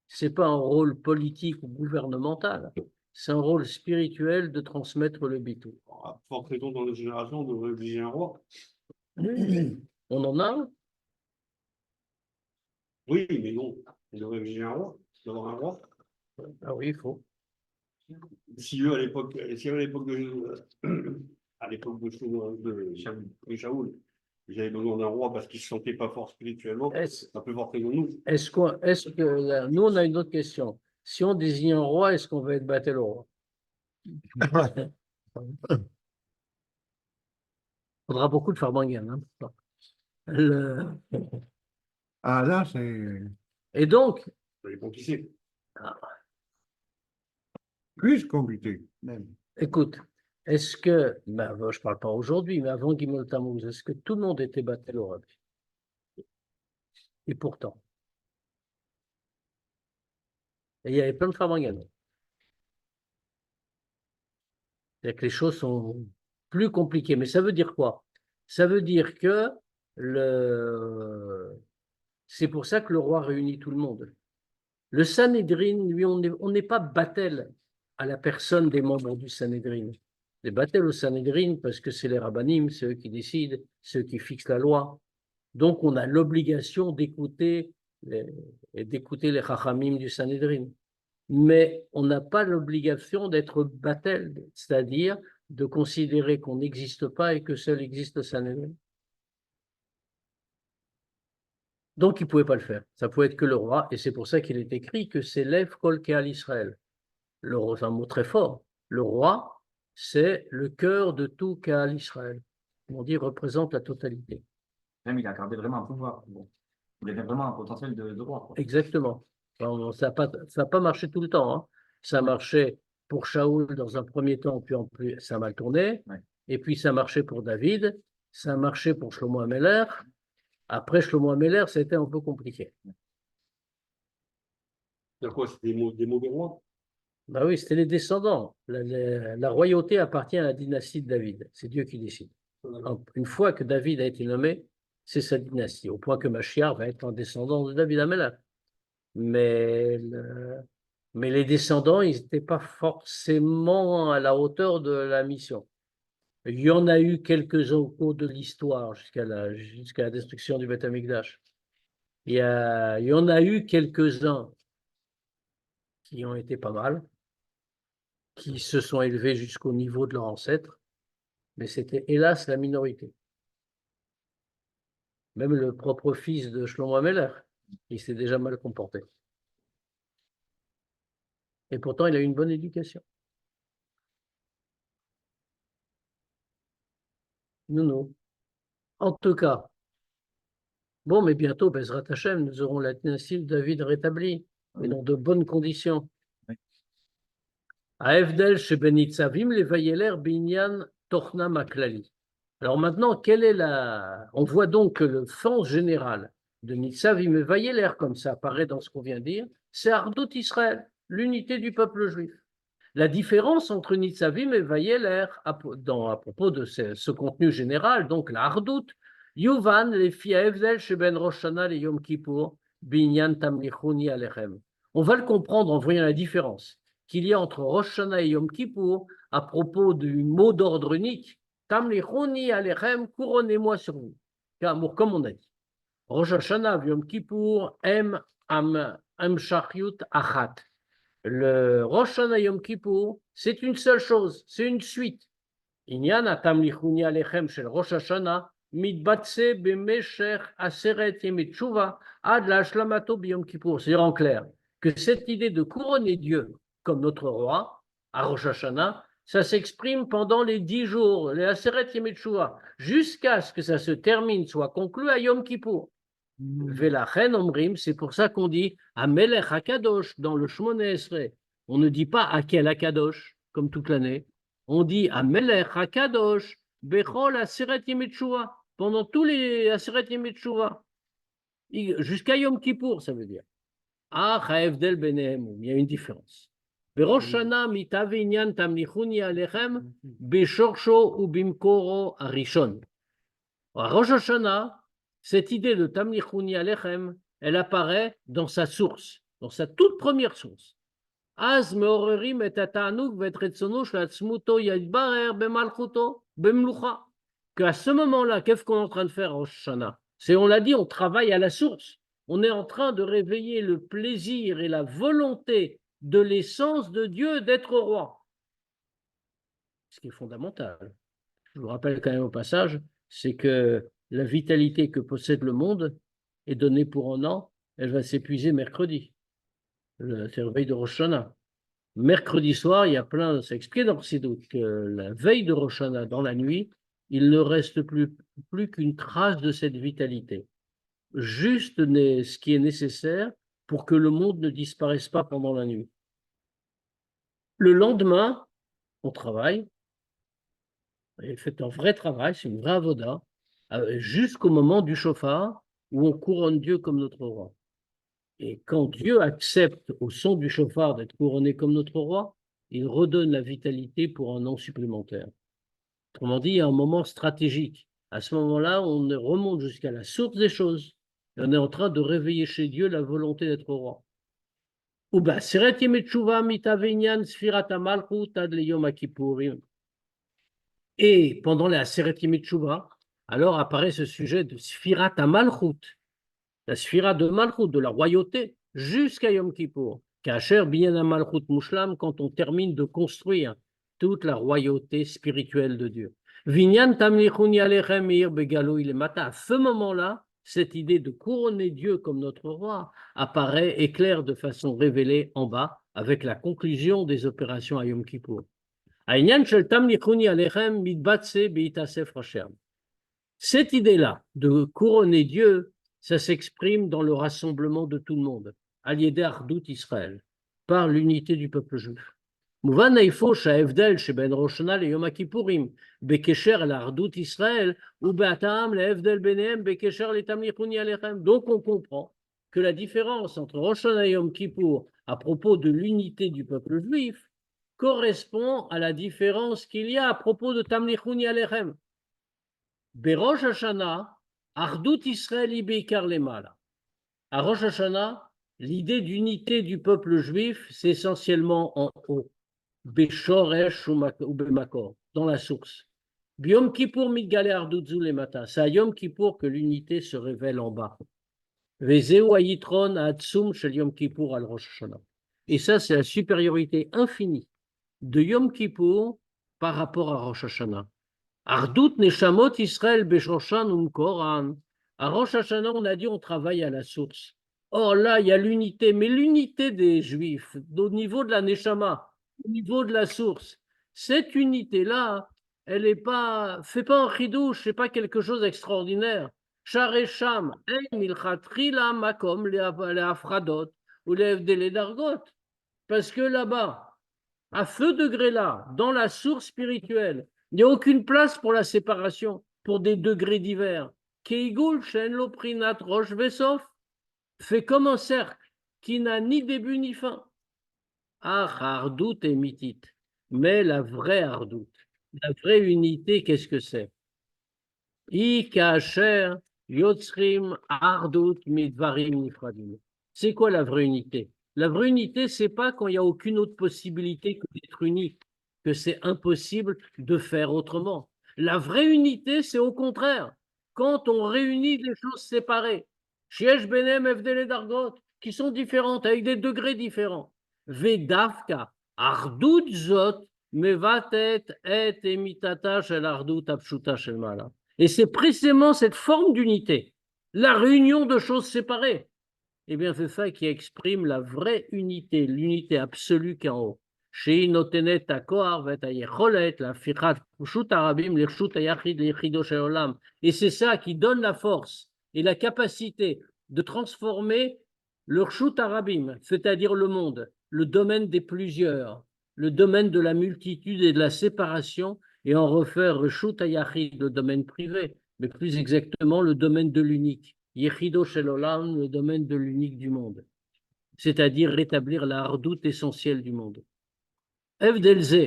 C'est pas un rôle politique ou gouvernemental. C'est un rôle spirituel de transmettre le bitou. À forte raison, dans notre génération, on devrait obliger un roi. On en a un? Oui, mais non, on devrait obliger un roi, d'avoir un roi. Ah oui, il faut. Si eux, à l'époque de Shaoul, ils avaient besoin d'un roi parce qu'ils ne se sentaient pas forts spirituellement, c'est un peu fort raison nous. Nous, on a une autre question. Si on désigne un roi, est-ce qu'on va être battu le roi? Il faudra beaucoup de farbangan. Hein. Ah là, c'est Et donc, Ça dépend qui c'est. plus compliqué, même. écoute, est-ce que, je ne parle pas aujourd'hui, mais avant Gimel Tammuz, est-ce que tout le monde était battu le roi? Et pourtant. Et il y avait plein de farbangan. C'est-à-dire que les choses sont plus compliquées. Mais ça veut dire quoi? Ça veut dire que c'est pour ça que le roi réunit tout le monde. Le Sanhédrin, lui, on n'est pas battel à la personne des membres du Sanhédrin. Les battels au Sanhédrin parce que c'est les rabbanim, c'est eux qui décident, c'est eux qui fixent la loi. Donc on a l'obligation d'écouter les chachamim du Sanhédrin. Mais on n'a pas l'obligation d'être battel, c'est-à-dire de considérer qu'on n'existe pas et que seul existe le Sanhédrin. Donc, il ne pouvait pas le faire. Ça pouvait être que le roi, et c'est pour ça qu'il est écrit que c'est Lev Kol Keal Israël. C'est un mot très fort. Le roi, c'est le cœur de tout Keal Israël. On dit représente la totalité. Même il a gardé vraiment un pouvoir. Bon. Il avait vraiment un potentiel de roi. Quoi. Exactement. Bon, ça n'a pas marché tout le temps. Hein. Ça marchait pour Shaoul dans un premier temps, puis en plus, ça a mal tourné. Ouais. Et puis, ça marchait pour David. Ça a marché pour Shlomo HaMelech. Après Shlomo HaMelech, c'était un peu compliqué. C'est quoi? C'est des mauvais rois? Ben oui, c'était les descendants. La royauté appartient à la dynastie de David. C'est Dieu qui décide. Une fois que David a été nommé, c'est sa dynastie, au point que Machiar va être un descendant de David HaMelech. Mais les descendants, ils n'étaient pas forcément à la hauteur de la mission. Il y en a eu quelques-uns au cours de l'histoire, jusqu'à la destruction du Beth Amikdash. Il y en a eu quelques-uns qui ont été pas mal, qui se sont élevés jusqu'au niveau de leurs ancêtres, mais c'était hélas la minorité. Même le propre fils de Shlomo HaMelech, il s'est déjà mal comporté. Et pourtant, il a eu une bonne éducation. Non. En tout cas, bon, mais bientôt, Bezrat Hashem, nous aurons la dynastie de David rétablie, et dans de bonnes conditions. Aefdel chez Benitzavim, les Vayeler, Binyan, Tochna Maklali. Alors maintenant, on voit donc que le sens général de Nitzavim et Vayeler, comme ça apparaît dans ce qu'on vient de dire, c'est Ardout Israël, l'unité du peuple juif. La différence entre Nitzavim et Vayeler, à propos de ce contenu général, donc la Ardout, Yuvan, les Fiaevdel, Sheben Rosh Hashanah, et Yom Kippour, Binyan Tamlichuni Alechem. On va le comprendre en voyant la différence qu'il y a entre Rosh Hashanah et Yom Kippour à propos du mot d'ordre unique, Tamlichuni Alechem, couronnez-moi sur vous. Comme on a dit. Rosh Hashanah, Yom Kippour, Shachiyut Achat. Le Rosh Hashanah Yom Kippour, c'est une seule chose, c'est une suite. Inyan Tamlichuni Alechem shel Rosh Hashanah, mitbatse b'meshech aseret yemei tshuva ad la'ashlamato b'Yom Kippour. C'est-à-dire en clair que cette idée de couronner Dieu comme notre roi à Rosh Hashanah, ça s'exprime pendant les 10 jours, les Aseret Yemei Teshuvah, jusqu'à ce que ça se termine, soit conclu à Yom Kippour. Velachen Omrim, c'est pour ça qu'on dit Amelech Hakadosh dans le Shmoneh Esrei. On ne dit pas à quel Hakadosh, comme toute l'année. On dit Amelech Hakadosh, Bechol Aseret Yemei Teshuvah, pendant tous les Aseret Yemei Teshuvah. Jusqu'à Yom Kippour, ça veut dire. Ah, Chaevdel Benehem, il y a une différence. Berosh Shana mitav inyan tamlichuni alechem beshorsho ou bimkoro arishon. À Rosh Hashanah, cette idée de tamlichuni alechem, elle apparaît dans sa source, dans sa toute première source. Az meorerim et atanuk vetretsono shalatzmuto yadbarer bemalchuto bemlucha. Qu'à ce moment-là, qu'est-ce qu'on est en train de faire à Rosh Hashanah? C'est, on l'a dit, on travaille à la source. On est en train de réveiller le plaisir et la volonté de l'essence de Dieu d'être roi. Ce qui est fondamental. Je vous rappelle quand même au passage, c'est que la vitalité que possède le monde est donnée pour un an, elle va s'épuiser mercredi. C'est le veille de Rosh Hashanah. Mercredi soir, il y a plein, ça explique dans Chassidut que la veille de Rosh Hashanah, dans la nuit, il ne reste plus qu'une trace de cette vitalité. Juste ce qui est nécessaire pour que le monde ne disparaisse pas pendant la nuit. Le lendemain, on travaille, et fait un vrai travail, c'est une vraie avoda, jusqu'au moment du shofar où on couronne Dieu comme notre roi. Et quand Dieu accepte au son du shofar d'être couronné comme notre roi, il redonne la vitalité pour un an supplémentaire. Autrement dit, il y a un moment stratégique. À ce moment-là, on remonte jusqu'à la source des choses. Et on est en train de réveiller chez Dieu la volonté d'être roi. Et pendant la Aseret Yemei Teshuvah, alors apparaît ce sujet de Sfirat HaMalchut, la Sphira de Malchut, de la royauté, jusqu'à Yom Kippour. Kacher Binyan HaMalchut Mushlam, quand on termine de construire toute la royauté spirituelle de Dieu. Vinyan Tamlichuni Alechem Meir Begalo Ilemata. À ce moment-là, cette idée de couronner Dieu comme notre roi apparaît, éclaire de façon révélée en bas, avec la conclusion des opérations à Yom Kippour. Cette idée-là de couronner Dieu, ça s'exprime dans le rassemblement de tout le monde, Aliédé Ardout Israël, par l'unité du peuple juif. Donc on comprend que la différence entre Rosh Hashanah et Yom Kippour à propos de l'unité du peuple juif correspond à la différence qu'il y a à propos de Tamlichuni Alechem. Berosh Hashanah, Ardout Israël Ibeikar Lemala. À Rosh Hashanah, l'idée d'unité du peuple juif, c'est essentiellement en haut. Beshoresh ou Bemakor, dans la source. Yom Kippour Midgale Ardout Zulemata. C'est à Yom Kippour que l'unité se révèle en bas. Vezeu Ayitron Atsum Shel Yom Kippour al Rosh Hashanah. Et ça, c'est la supériorité infinie de Yom Kippour par rapport à Rosh Hashanah. Ardout Neshamot Israël Beshoshan Umkoran. À Rosh Hashanah, on a dit on travaille à la source. Or là, il y a l'unité, mais l'unité des Juifs, au niveau de la Neshama, au niveau de la source, cette unité-là, elle est pas, fait pas un chidouche, c'est pas quelque chose d'extraordinaire. Sharesham, milchatrila makom le afradot ou le evdele dargot. Parce que là-bas, à ce degré-là, dans la source spirituelle, il n'y a aucune place pour la séparation, pour des degrés divers. Keigul shen lo prinat rosh vesof, fait comme un cercle qui n'a ni début ni fin. Ah, Ardout et Mitit. Mais la vraie Ardout, la vraie unité, qu'est-ce que c'est? I kacher yotzrim Ardout midvarim nifradim. C'est quoi la vraie unité? La vraie unité, c'est pas quand il n'y a aucune autre possibilité que d'être unique, que c'est impossible de faire autrement. La vraie unité, c'est au contraire, quand on réunit des choses séparées, Shiesh benem evdele dargot, qui sont différentes, avec des degrés différents. Vedavka, Ardout zot, mevatet et emitata shel Ardout apshuta shel mala. Et c'est précisément cette forme d'unité, la réunion de choses séparées. Eh bien, c'est ça qui exprime la vraie unité, l'unité absolue qui est en haut. שהיא נותנת את הכוח ואת היכולת להפיכת רשות הרבים לרשות היחיד ליחידו של עולם. Et c'est ça qui donne la force et la capacité de transformer le rshut harabim, c'est-à-dire le monde, le domaine des plusieurs, le domaine de la multitude et de la séparation, et en refaire rshut hayachid, le domaine privé, mais plus exactement le domaine de l'unique, yechido shel olam, le domaine de l'unique du monde, c'est-à-dire rétablir la hardout essentielle du monde. הבדל זה,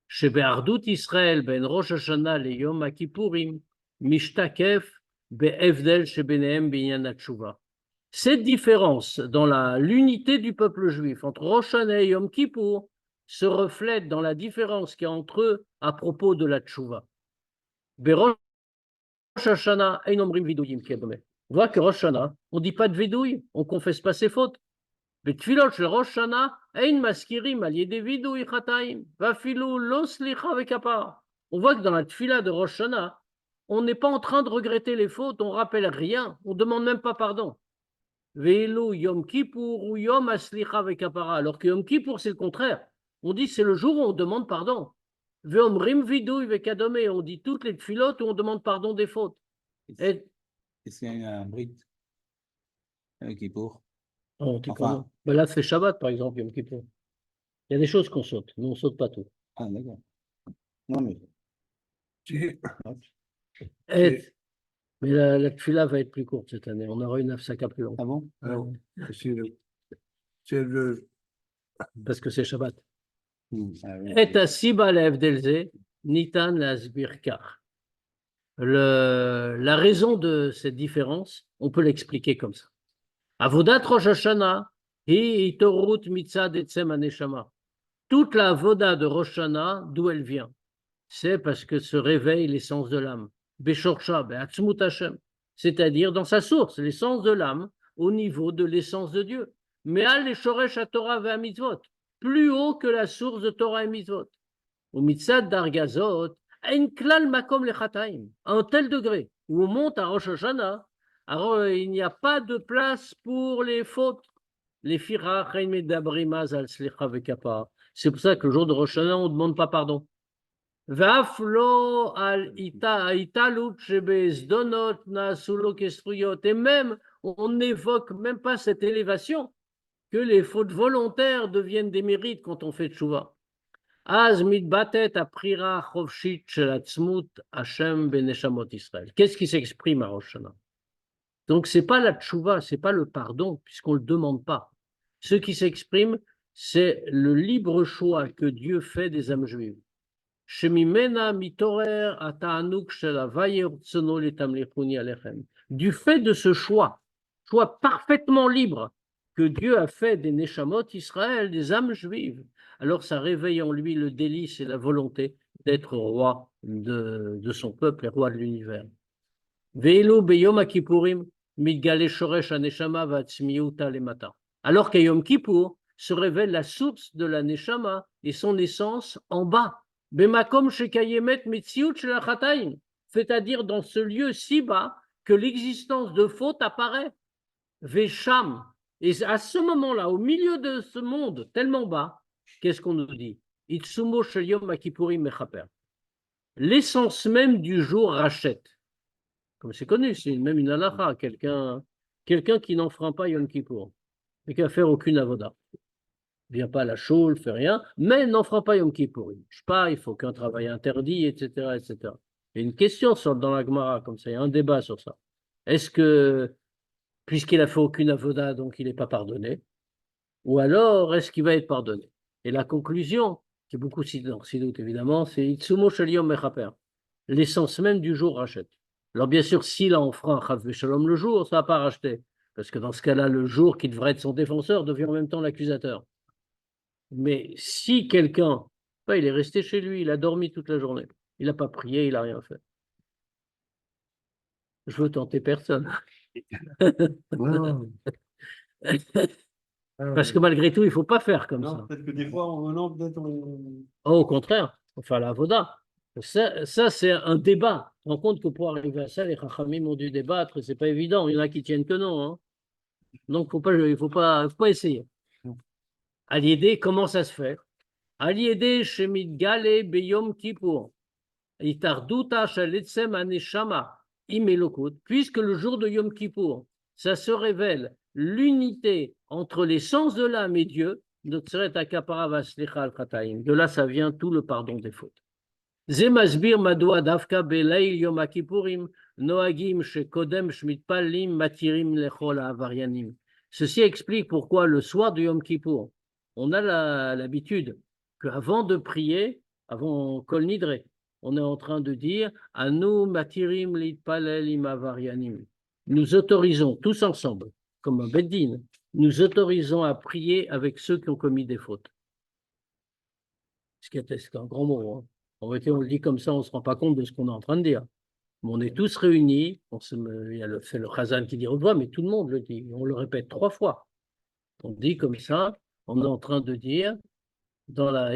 שבאחדות ישראל בין ראש השנה ליום הכיפורים, משתקף בהבדל שביניהם בעניין התשובה. Cette différence dans l'unité du peuple juif entre Rosh Hashanah et Yom Kippour se reflète dans la différence qu'il y a entre eux à propos de la tchouva. Berosh Hashanah, ein omrim viduyim kedome. On voit que Rosh Hashanah, on ne dit pas de vidouille, on ne confesse pas ses fautes. בתפילות של ראש שנה אין מזכירים על ידי וידוי חטאים, ואפילו לא סליחה וכפרה. On voit que dans la tfila de Rosh Hashanah, on n'est pas en train de regretter les fautes, on ne rappelle rien, on ne demande même pas pardon. Ve'elu Yom Kippour ou Yom Aslicha vekapara, alors que Yom Kippour c'est le contraire. On dit c'est le jour où on demande pardon. Ve'omrim vidui vekadome, on dit toutes les tfilotes où on demande pardon des fautes. Est-ce qu'il y a un brit qui pour? Enfin, ben là, c'est Shabbat, par exemple, Yom Kippour. Il y a des choses qu'on saute, mais on ne saute pas tout. Ah, d'accord. Non, mais. Mais la tfila va être plus courte cette année. On aura une afsaka plus longue. Ah bon? Parce que c'est Shabbat. Ah, oui. Et asiba le'evdelze, nitan lasbir kach. La raison de cette différence, on peut l'expliquer comme ça. Avodat Rosh Hashanah, hi itorut mitzad etzem haneshama. Toute la avoda de Rosh Hashanah, d'où elle vient? C'est parce que se réveille l'essence de l'âme. Beshorcha, be'atzmut Hashem. C'est-à-dire dans sa source, l'essence de l'âme, au niveau de l'essence de Dieu. Me'al leshoresh haTorah ve'amitzvot. Plus haut que la source de Torah et mitzvot. Au mitzad dargazot, ein klal makom lechatayim. À un tel degré, où on monte à Rosh Hashanah, alors il n'y a pas de place pour les fautes. Les firach ein medabrimaz al slicha vekapara. C'est pour ça que le jour de Rosh Hashanah, on ne demande pas pardon. Ve'af lo al italut shebezdonot na'asu lo kestruyot. Et même, on n'évoque même pas cette élévation, que les fautes volontaires deviennent des mérites quand on fait tchouva. Az mitbatet aprira chovshit shel atzmut Hashem beneshamot Israël. Qu'est-ce qui s'exprime à Rosh Hashanah? Donc, ce n'est pas la tchouva, ce n'est pas le pardon, puisqu'on ne le demande pas. Ce qui s'exprime, c'est le libre choix que Dieu fait des âmes juives. Shemimena mitorer ata'anuk shel havayir tzono letamlichuni alechem. Du fait de ce choix parfaitement libre que Dieu a fait des Neshamot Israël, des âmes juives, alors ça réveille en lui le délice et la volonté d'être roi de son peuple et roi de l'univers. Ve'elu beyom Kippourim mitgale shoresh haneshama va'atzmiyuta lemata. Alors qu'à Yom Kippour se révèle la source de la Neshama et son essence en bas. Bemakom shekayemet mitziut shel hachatayim, c'est-à-dire dans ce lieu si bas que l'existence de faute apparaît. Vesham. Et à ce moment-là, au milieu de ce monde tellement bas, qu'est-ce qu'on nous dit? Itsumo shel Yom Kippourim mechaper. L'essence même du jour rachète. Comme c'est connu, c'est même une halakha, quelqu'un qui n'enfreint pas Yom Kippour, et qui n'a fait aucune avoda. Il ne vient pas à la choule, ne fait rien, mais n'enfreint pas Yom Kippour. Il ne bouge pas, il faut qu'un travail interdit, etc., etc. Il y a une question dans la Gemara, comme ça, il y a un débat sur ça. Est-ce que, puisqu'il n'a fait aucune avoda, donc il n'est pas pardonné? Ou alors, est-ce qu'il va être pardonné? Et la conclusion, qui est beaucoup sidout évidemment, c'est Itsumo shel Yom mechaper. L'essence même du jour rachète. Alors bien sûr, s'il a enfreint Chav Veshalom le jour, ça ne va pas racheter. Parce que dans ce cas-là, le jour qui devrait être son défenseur devient en même temps l'accusateur. Mais si quelqu'un, il est resté chez lui, il a dormi toute la journée, il n'a pas prié, il n'a rien fait. Je veux tenter personne. Parce que malgré tout, il ne faut pas faire comme ça. Peut-être que des fois, peut-être Au contraire, il faut faire la avoda. Ça c'est un débat. Tu te rends compte que pour arriver à ça, les Chachamim ont dû débattre, c'est pas évident. Il y en a qui tiennent que non. Hein. Donc, il faut pas essayer. À l'idée, comment ça se fait? Al yedei shemidgale beyom kippour, itarduta shel etzem haneshama im elokut, puisque le jour de Yom Kippour, ça se révèle l'unité entre les sens de l'âme et Dieu, de là ça vient tout le pardon des fautes. Zemasbir madoua davka belail Yom Kippourim noagim shekodem shmitpalim matirim lechol avarianim. Ceci explique pourquoi le soir de Yom Kippour, on a l'habitude qu'avant de prier, avant Kol Nidre, on est en train de dire Anu matirim litpalel im avarianim. Nous autorisons tous ensemble, comme un beddin, nous autorisons à prier avec ceux qui ont commis des fautes. Ce qui est un grand mot. Hein. En réalité, on le dit comme ça, on ne se rend pas compte de ce qu'on est en train de dire. Mais on est tous réunis, il y a le Chazan qui dit au revoir, mais tout le monde le dit. On le répète 3 fois. On dit comme ça, on est en train de dire,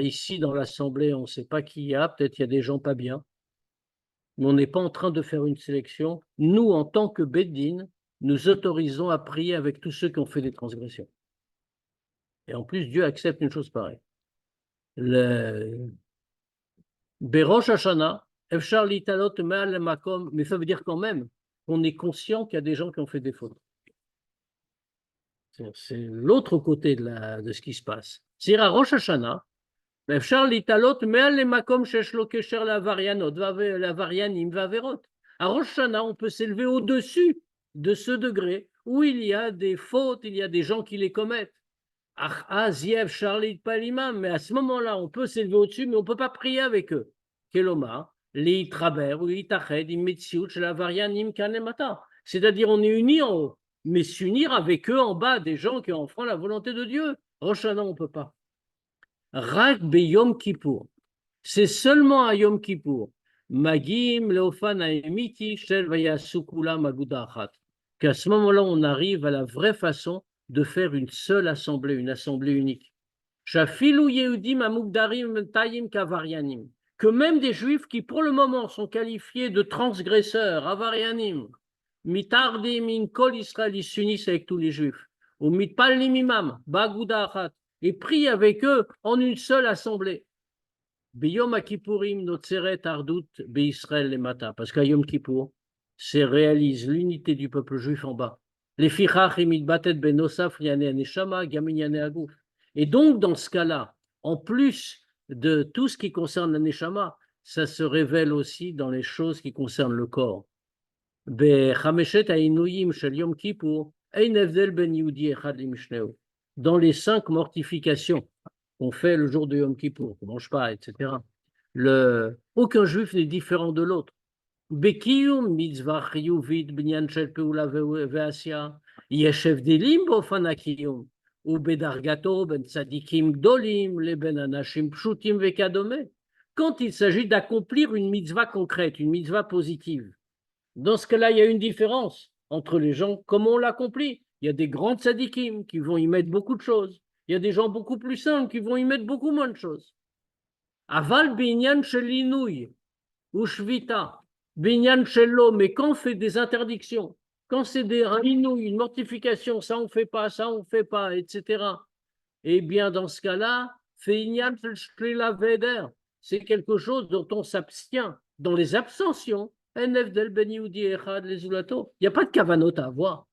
ici dans l'Assemblée, on ne sait pas qui il y a, peut-être il y a des gens pas bien, mais on n'est pas en train de faire une sélection. Nous, en tant que Beddin, nous autorisons à prier avec tous ceux qui ont fait des transgressions. Et en plus, Dieu accepte une chose pareille. Berosh Hashanah, Efshar litalot me'al makom, mais ça veut dire quand même qu'on est conscient qu'il y a des gens qui ont fait des fautes. C'est l'autre côté de ce qui se passe. C'est à Rosh Hashanah, Efshar litalot me'al makom sheshlo kesher lavarianot, lavarianim vaverot. À Rosh Hashanah, on peut s'élever au-dessus de ce degré où il y a des fautes, il y a des gens qui les commettent. Mais à ce moment-là, on peut s'élever au-dessus, mais on ne peut pas prier avec eux. Keloma, c'est-à-dire, on est unis en haut, mais s'unir avec eux en bas, des gens qui enfreignent la volonté de Dieu. Rosh Hashanah, on ne peut pas. Rak be Yom Kippour, c'est seulement à Yom Kippour. Magim leofan haemiti shel vayasu kulam aguda achat, qu'à ce moment-là, on arrive à la vraie façon de faire une seule assemblée, une assemblée unique. Shafilu Yehudim amugdarim tayim kavarianim, que même des juifs qui pour le moment sont qualifiés de transgresseurs, avarianim, mitardim min kol Israël, ils s'unissent avec tous les juifs, ou mitpalim imam, baguda achat, et prient avec eux en une seule assemblée. Biyom Kippourim notzeret ardut beIsraël lemata, parce qu'à Yom Kippour, c'est réalise l'unité du peuple juif en bas. Et donc, dans ce cas-là, en plus de tout ce qui concerne la neshama, ça se révèle aussi dans les choses qui concernent le corps. Dans les 5 mortifications qu'on fait le jour de Yom Kippour, qu'on ne mange pas, etc., aucun juif n'est différent de l'autre. Bekiyum mitzvah chiyuvit binyan shel peula ve'asya yesh evdelim באופן הקיום ובדרגתו בין צדיקים גדולים לבין אנשים פשוטים וכדומה. Quand il s'agit d'accomplir une mitzvah concrète, une mitzvah positive, dans ce cas-là, il y a une différence entre les gens, comment on l'accomplit. Il y a des grands tzadikim qui vont y mettre beaucoup de choses. Il y a des gens beaucoup plus simples qui vont y mettre beaucoup moins de choses. Aval binyan shel inouy ou shvita, binyan shelo, mais quand on fait des interdictions, quand c'est un inouï, une mortification, ça on ne fait pas, ça on ne fait pas, etc. Eh bien, dans ce cas-là, c'est quelque chose dont on s'abstient. Dans les abstentions, il n'y a pas de kavanot à avoir.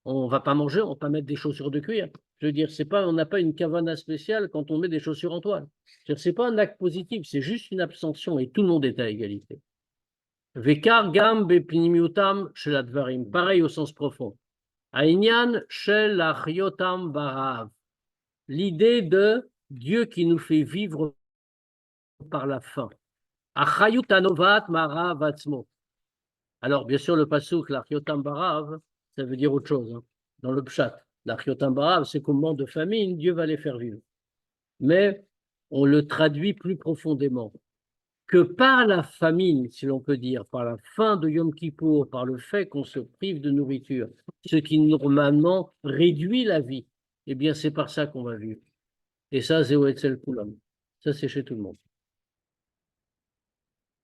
On ne va pas manger, on ne va pas mettre des chaussures de cuir. Je veux dire, on n'a pas une kavana spéciale quand on met des chaussures en toile. Ce n'est pas un acte positif, c'est juste une abstention et tout le monde est à égalité. Vekar gam bepnimiutam shel advarim, pareil au sens profond. Aïnyan shel achyotam barav, l'idée de Dieu qui nous fait vivre par la faim. Achayut anovat marav atzmo. Alors, bien sûr, le pasuk, l'achyotam barav, ça veut dire autre chose. Hein. Dans le pshat, l'achyotam barav, c'est qu'au moment de famine, Dieu va les faire vivre. Mais on le traduit plus profondément. Que par la famine, si l'on peut dire, par la fin de Yom Kippour, par le fait qu'on se prive de nourriture, ce qui normalement réduit la vie, eh bien c'est par ça qu'on va vivre. Et ça, c'est Oetzel Kulam. Ça, c'est chez tout le monde.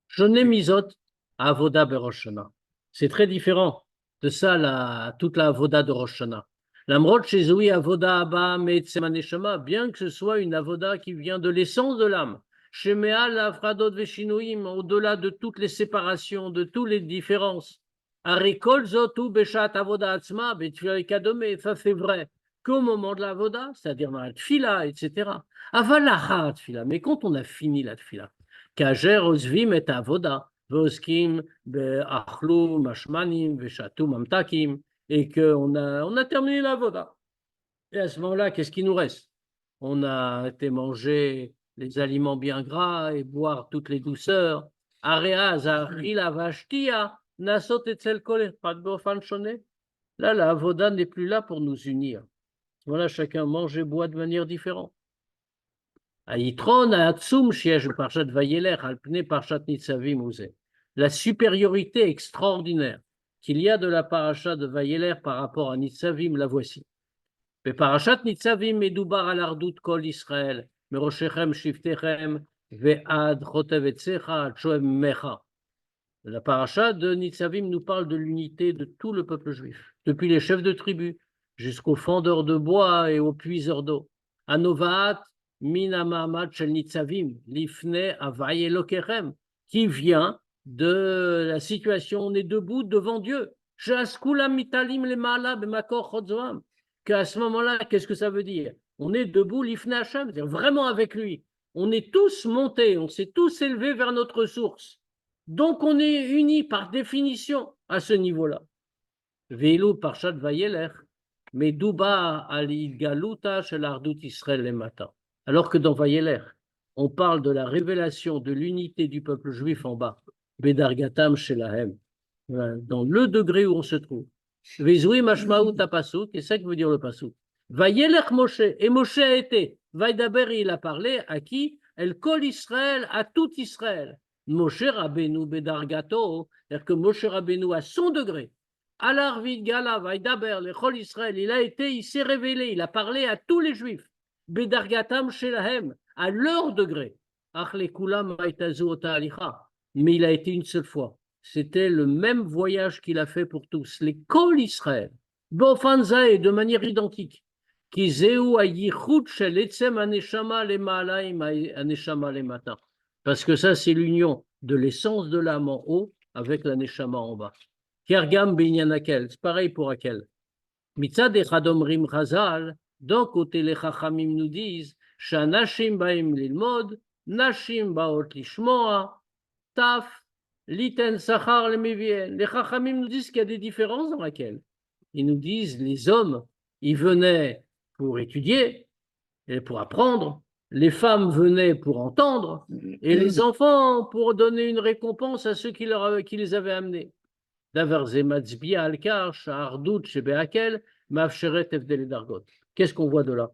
Shoné Mizot, Avoda Berosh Shana. C'est très différent de ça, toute la Avoda de Rosh Shana. L'amrot chez Zoui avoda abba me'etzem haneshama, bien que ce soit une avoda qui vient de l'essence de l'âme. Chez Me'al afradot veshinuim, au-delà de toutes les séparations, de toutes les différences. Arikol zotu beshat avoda atzma, betfila kadome, ça c'est vrai qu'au moment de la avoda, c'est-à-dire dans la tfila, etc. Avalacha tfila, mais quand on a fini la tfila, kajer ozvim et avoda, veoskim be'achlu mashmanim veshatu mamtakim, et qu'on a terminé la voda. Et à ce moment-là, qu'est-ce qui nous reste? On a été manger les aliments bien gras et boire toutes les douceurs. Là, la voda n'est plus là pour nous unir. Voilà, chacun mange et boit de manière différente. La supériorité extraordinaire qu'il y a de la paracha de Vayeler par rapport à Nitzavim, la voici. Mais parachat Nitzavim medubar al ardut kol Israël, meroshechem shiftechem ve'ad chotev etzecha choem mecha. La paracha de Nitzavim nous parle de l'unité de tout le peuple juif, depuis les chefs de tribu jusqu'aux fendeurs de bois et aux puiseurs d'eau. Anovat min ha'ma'amad shel Nitzavim lifnei havai Elokechem, qui vient de la situation, on est debout devant Dieu. Qu'à ce moment-là, qu'est-ce que ça veut dire? On est debout, l'ifne Hashem, c'est-à-dire vraiment avec lui. On est tous montés, on s'est tous élevés vers notre source. Donc on est unis par définition à ce niveau-là. Veilu parshat Vayeler, mais Duba al galuta shel ardut Israël lemata. Alors que dans Vayeler, on parle de la révélation de l'unité du peuple juif en bas. Bedargatam shelahem, dans le degré où on se trouve. Vezui mashmaout apasuk, et ça que veut dire le pasuk. Vayelech Moshe, et Moshe a été. Vaidaber, il a parlé à qui? El kol Israël, à tout Israël. Moshe Rabbeinu bedargato, c'est-à-dire que Moshe Rabbeinu à son degré. Alar vidgala vaidaber le kol Israël, il s'est révélé, il a parlé à tous les juifs. Bedargatam shelahem, à leur degré. Ach le kulam maitazu ota alicha. Mais il a été une seule fois. C'était le même voyage qu'il a fait pour tous. Les Kol Israël, Bofanzae, de manière identique. Parce que ça, c'est l'union de l'essence de l'âme en haut avec la neshama en bas. Kergam binyanakel, c'est pareil pour Akel. Mitzad echadom chazal, donc côté les chachamim nous disent, shanashim baim lilmod, nashim baot lishmoa, taf, liten sachar le mevien. Les chachamim nous disent qu'il y a des différences dans laquelle. Ils nous disent, les hommes, ils venaient pour étudier et pour apprendre, les femmes venaient pour entendre, et les enfants pour donner une récompense à ceux qui les avaient amenés. Qu'est-ce qu'on voit de là?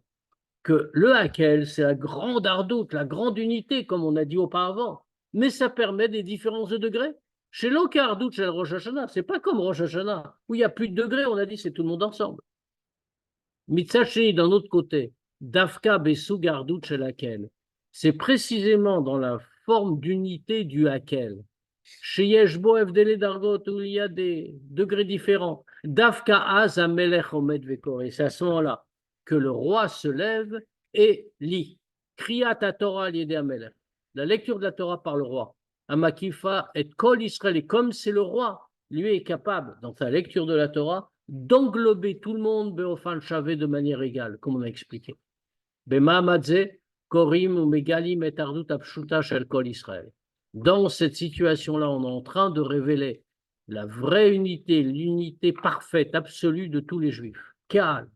Que le hakel, c'est la grande ardoute, la grande unité, comme on a dit auparavant, mais ça permet des différences de degrés. Chez l'Oka Ardout, chez le Rosh Hashanah, c'est pas comme Rosh Hashanah, où il n'y a plus de degrés, on a dit c'est tout le monde ensemble. Mitzachi, d'un autre côté, Dafka Besug Ardout chez laquelle, c'est précisément dans la forme d'unité du hakel. Chez Yeshbo Evdele Dargot, où il y a des degrés différents. Dafka Az Amelech Omed Vekore, c'est à ce moment-là que le roi se lève et lit. Kriyat Torah Liede Amelech. La lecture de la Torah par le roi. Amakifa et Kol Israël, et comme c'est le roi, lui est capable, dans sa lecture de la Torah, d'englober tout le monde Beofan Shavé de manière égale, comme on a expliqué. Bemamadze, Korim ou Megalim et Ardut Apshuta Shel Kol Israël. Dans cette situation-là, on est en train de révéler la vraie unité, l'unité parfaite, absolue de tous les Juifs. Kal,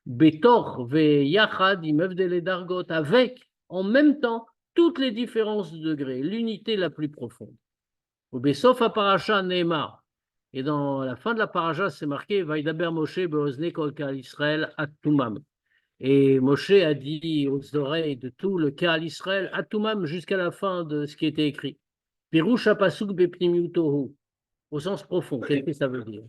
Betor ve Yachad imevdele dargot, avec, en même temps, toutes les différences de degrés, l'unité la plus profonde. Au Besof à Paracha Neymar, et dans la fin de la Paracha, c'est marqué Vaidaber Moshe beozne kol kal Israël atumam. Et Moshe a dit aux oreilles de tout le kal Israël atumam jusqu'à la fin de ce qui était écrit. Pirush apasuk bepnimiutohu, au sens profond, qu'est-ce que ça veut dire?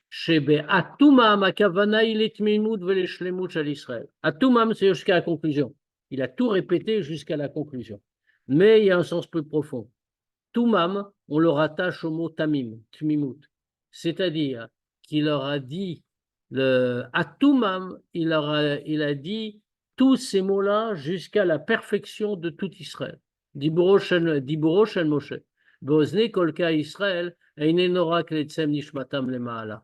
Shebe atumam akavana iletmimut veleshlemut shel Israël. Atumam, c'est jusqu'à la conclusion. Il a tout répété jusqu'à la conclusion. Mais il y a un sens plus profond. Tumam, on le rattache au mot tamim, tmimut. C'est-à-dire qu'il leur a dit Le Atumam, il a dit tous ces mots-là jusqu'à la perfection de tout Israël. Diburo shel Moshe. Beozne kolka Israël, eine nora kletzem nishmatam lemaala.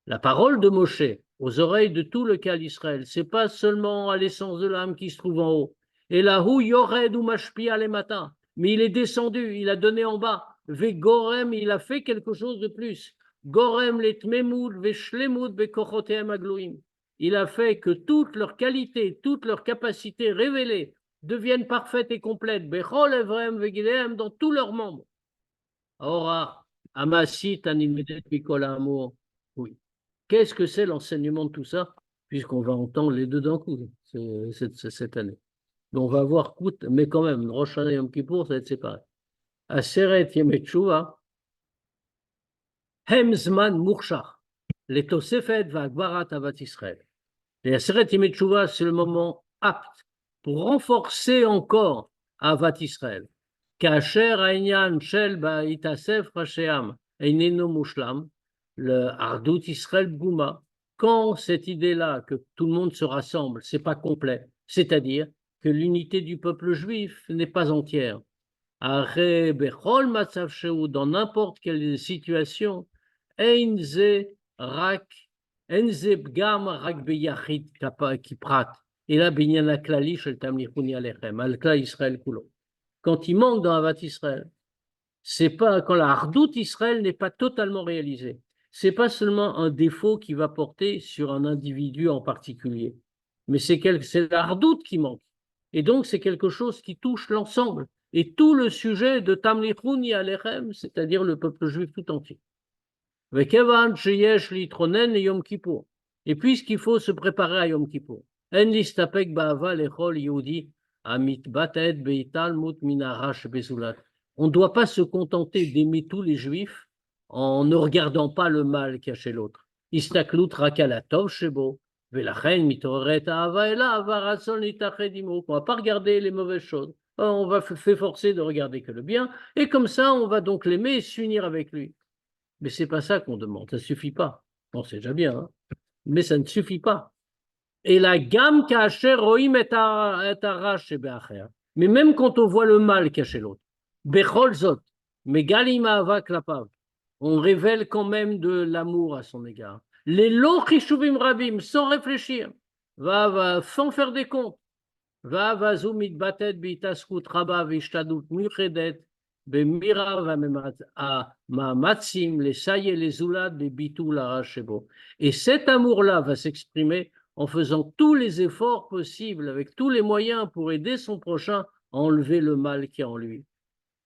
La parole de Moshe aux oreilles de tout le cas d'Israël, c'est pas seulement à l'essence de l'âme qui se trouve en haut. Et là où yored ou mashpia les matins, mais il est descendu, il a donné en bas. Ve gorem, il a fait quelque chose de plus. Gorem les tmemud ve shlemud be kochotem agloim. Il a fait que toutes leurs qualités, toutes leurs capacités révélées deviennent parfaites et complètes. Bechol evrem ve gideem dans tous leurs membres. Ora, amasit animedet mikol amour. Oui. Qu'est-ce que c'est l'enseignement de tout ça? Puisqu'on va entendre les deux d'un coup cette année. Donc on va voir, mais quand même, Rosh Hashanah et Yom Kippour, ça va être séparé. Aseret Yemei Teshuva, Hem Zman Murshach, les Tosefet Va'agbarat Avat Israël. Les Aseret Yemei Teshuva, c'est le moment apte pour renforcer encore Avat Israël. Kacher Aïnyan Shel Ba'itasef Rasheam Eineno Mushlam, le Ardout Israël Bouma, quand cette idée-là, que tout le monde se rassemble, c'est pas complet, c'est-à-dire que l'unité du peuple juif n'est pas entière. Arre Bechol Matzav Sheu, dans n'importe quelle situation, Einze Rak, Einze Bgam Rak Beyachid Kiprat, et là, Binyan Aklali Shel Tamlichuni Alechem, Al-Kla Israël Kulo. Quand il manque dans Avat Israël, c'est pas quand la Hardout Israël n'est pas totalement réalisée. C'est pas seulement un défaut qui va porter sur un individu en particulier, mais c'est la Hardout qui manque. Et donc c'est quelque chose qui touche l'ensemble et tout le sujet de Tamlichuni Alechem, c'est-à-dire le peuple juif tout entier. Vekevan sheyesh litronen et Yom Kippour. Et puisqu'il faut se préparer à Yom Kippour, en listapek ba'ava lechol yehudi amit batet beitalmut minarash bezulat. On ne doit pas se contenter d'aimer tous les juifs en ne regardant pas le mal qu'il y a chez l'autre. Istaklut rakalatov shebo, velachen mitoret ahava elav varatzon litached imo. On ne va pas regarder les mauvaises choses. On va s'efforcer de regarder que le bien, et comme ça, on va donc l'aimer et s'unir avec lui. Mais c'est pas ça qu'on demande, ça ne suffit pas. Bon, c'est déjà bien, hein, mais ça ne suffit pas. Et la gamme kacher roim et arash be'acher. Mais même quand on voit le mal qu'il y a chez l'autre, bechol zot, megalim ahava klapav, on révèle quand même de l'amour à son égard. Les lo chishuvim rabim, sans réfléchir, sans faire des comptes, va zoom mitbatet b'itaskut rabba v'ishtadut muchedet, b'mira v'mamatsim, les saye les zoulad, b'bitul arashebo. Et cet amour-là va s'exprimer en faisant tous les efforts possibles, avec tous les moyens pour aider son prochain à enlever le mal qui est en lui.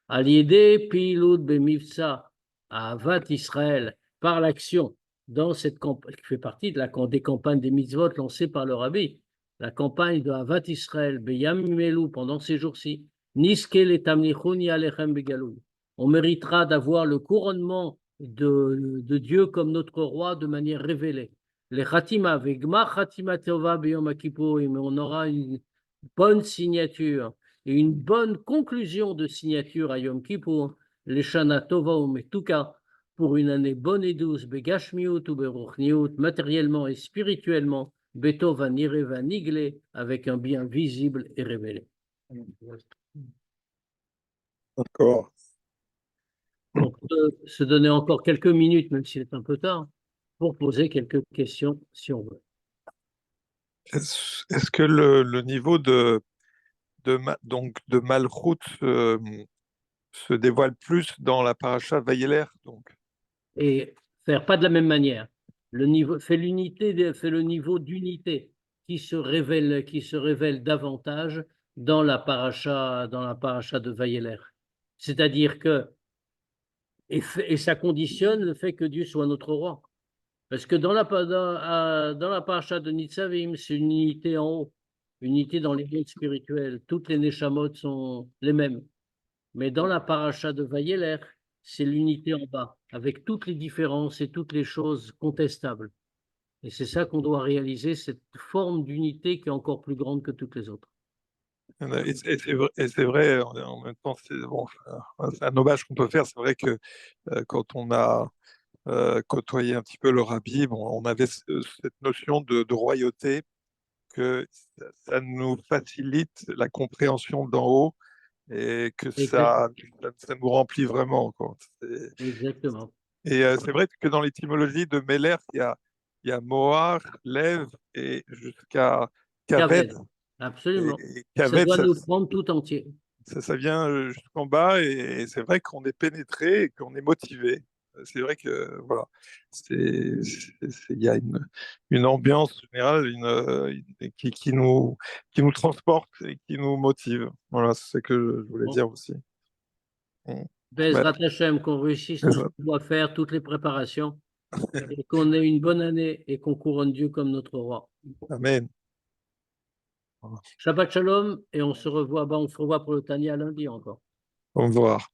Aliédé pilout bemivsa avat Israël, par l'action dans cette campagne qui fait partie des campagnes des mitzvot lancées par le rabbi, la campagne de Avat Israël beyamimelu pendant ces jours-ci, niske le tamlichuni alechem begalou. On méritera d'avoir le couronnement de Dieu comme notre roi de manière révélée. Les Khatima, Vegma Khatima Tova Beyom Kippour, mais on aura une bonne signature et une bonne conclusion de signature à Yom Kippour, les Shana Tova, mais tout cas pour une année bonne et douce, Begashmiut ou Beruchniut, matériellement et spirituellement, Betova Nireva Niglé, avec un bien visible et révélé. D'accord. On peut se donner encore quelques minutes, même s'il est un peu tard, pour poser quelques questions si on veut. Est-ce que le niveau de Malchut se dévoile plus dans la paracha Vayeler donc? Et faire pas de la même manière. Le niveau fait le niveau d'unité qui se révèle davantage dans la paracha de Vayeler. C'est-à-dire que et ça conditionne le fait que Dieu soit notre roi. Parce que dans la paracha de Nitzavim, c'est une unité en haut, une unité dans les mondes spirituels. Toutes les Neshamot sont les mêmes. Mais dans la paracha de Vayeler, c'est l'unité en bas, avec toutes les différences et toutes les choses contestables. Et c'est ça qu'on doit réaliser, cette forme d'unité qui est encore plus grande que toutes les autres. Et c'est vrai, en même temps, c'est un hommage qu'on peut faire. C'est vrai que quand on a côtoyé un petit peu le rabbi, bon, on avait cette notion de royauté, que ça nous facilite la compréhension d'en haut et que ça nous remplit vraiment, quoi. Exactement. Et c'est vrai que dans l'étymologie de Meller, il y a Mohar, Lev et jusqu'à Kaved. Kaved, absolument. Et Ça Kaved, doit nous prendre tout entier. ça vient jusqu'en bas et c'est vrai qu'on est pénétré et qu'on est motivé. C'est vrai que voilà, il y a une ambiance générale qui nous transporte et qui nous motive. Voilà, c'est ce que je voulais Bon. dire aussi. Bezrat Hashem, qu'on réussisse tout ce qu'on doit faire, toutes les préparations, et qu'on ait une bonne année et qu'on couronne Dieu comme notre roi. Amen. Shabbat Shalom, et on se revoit pour le Tania lundi encore. Au revoir.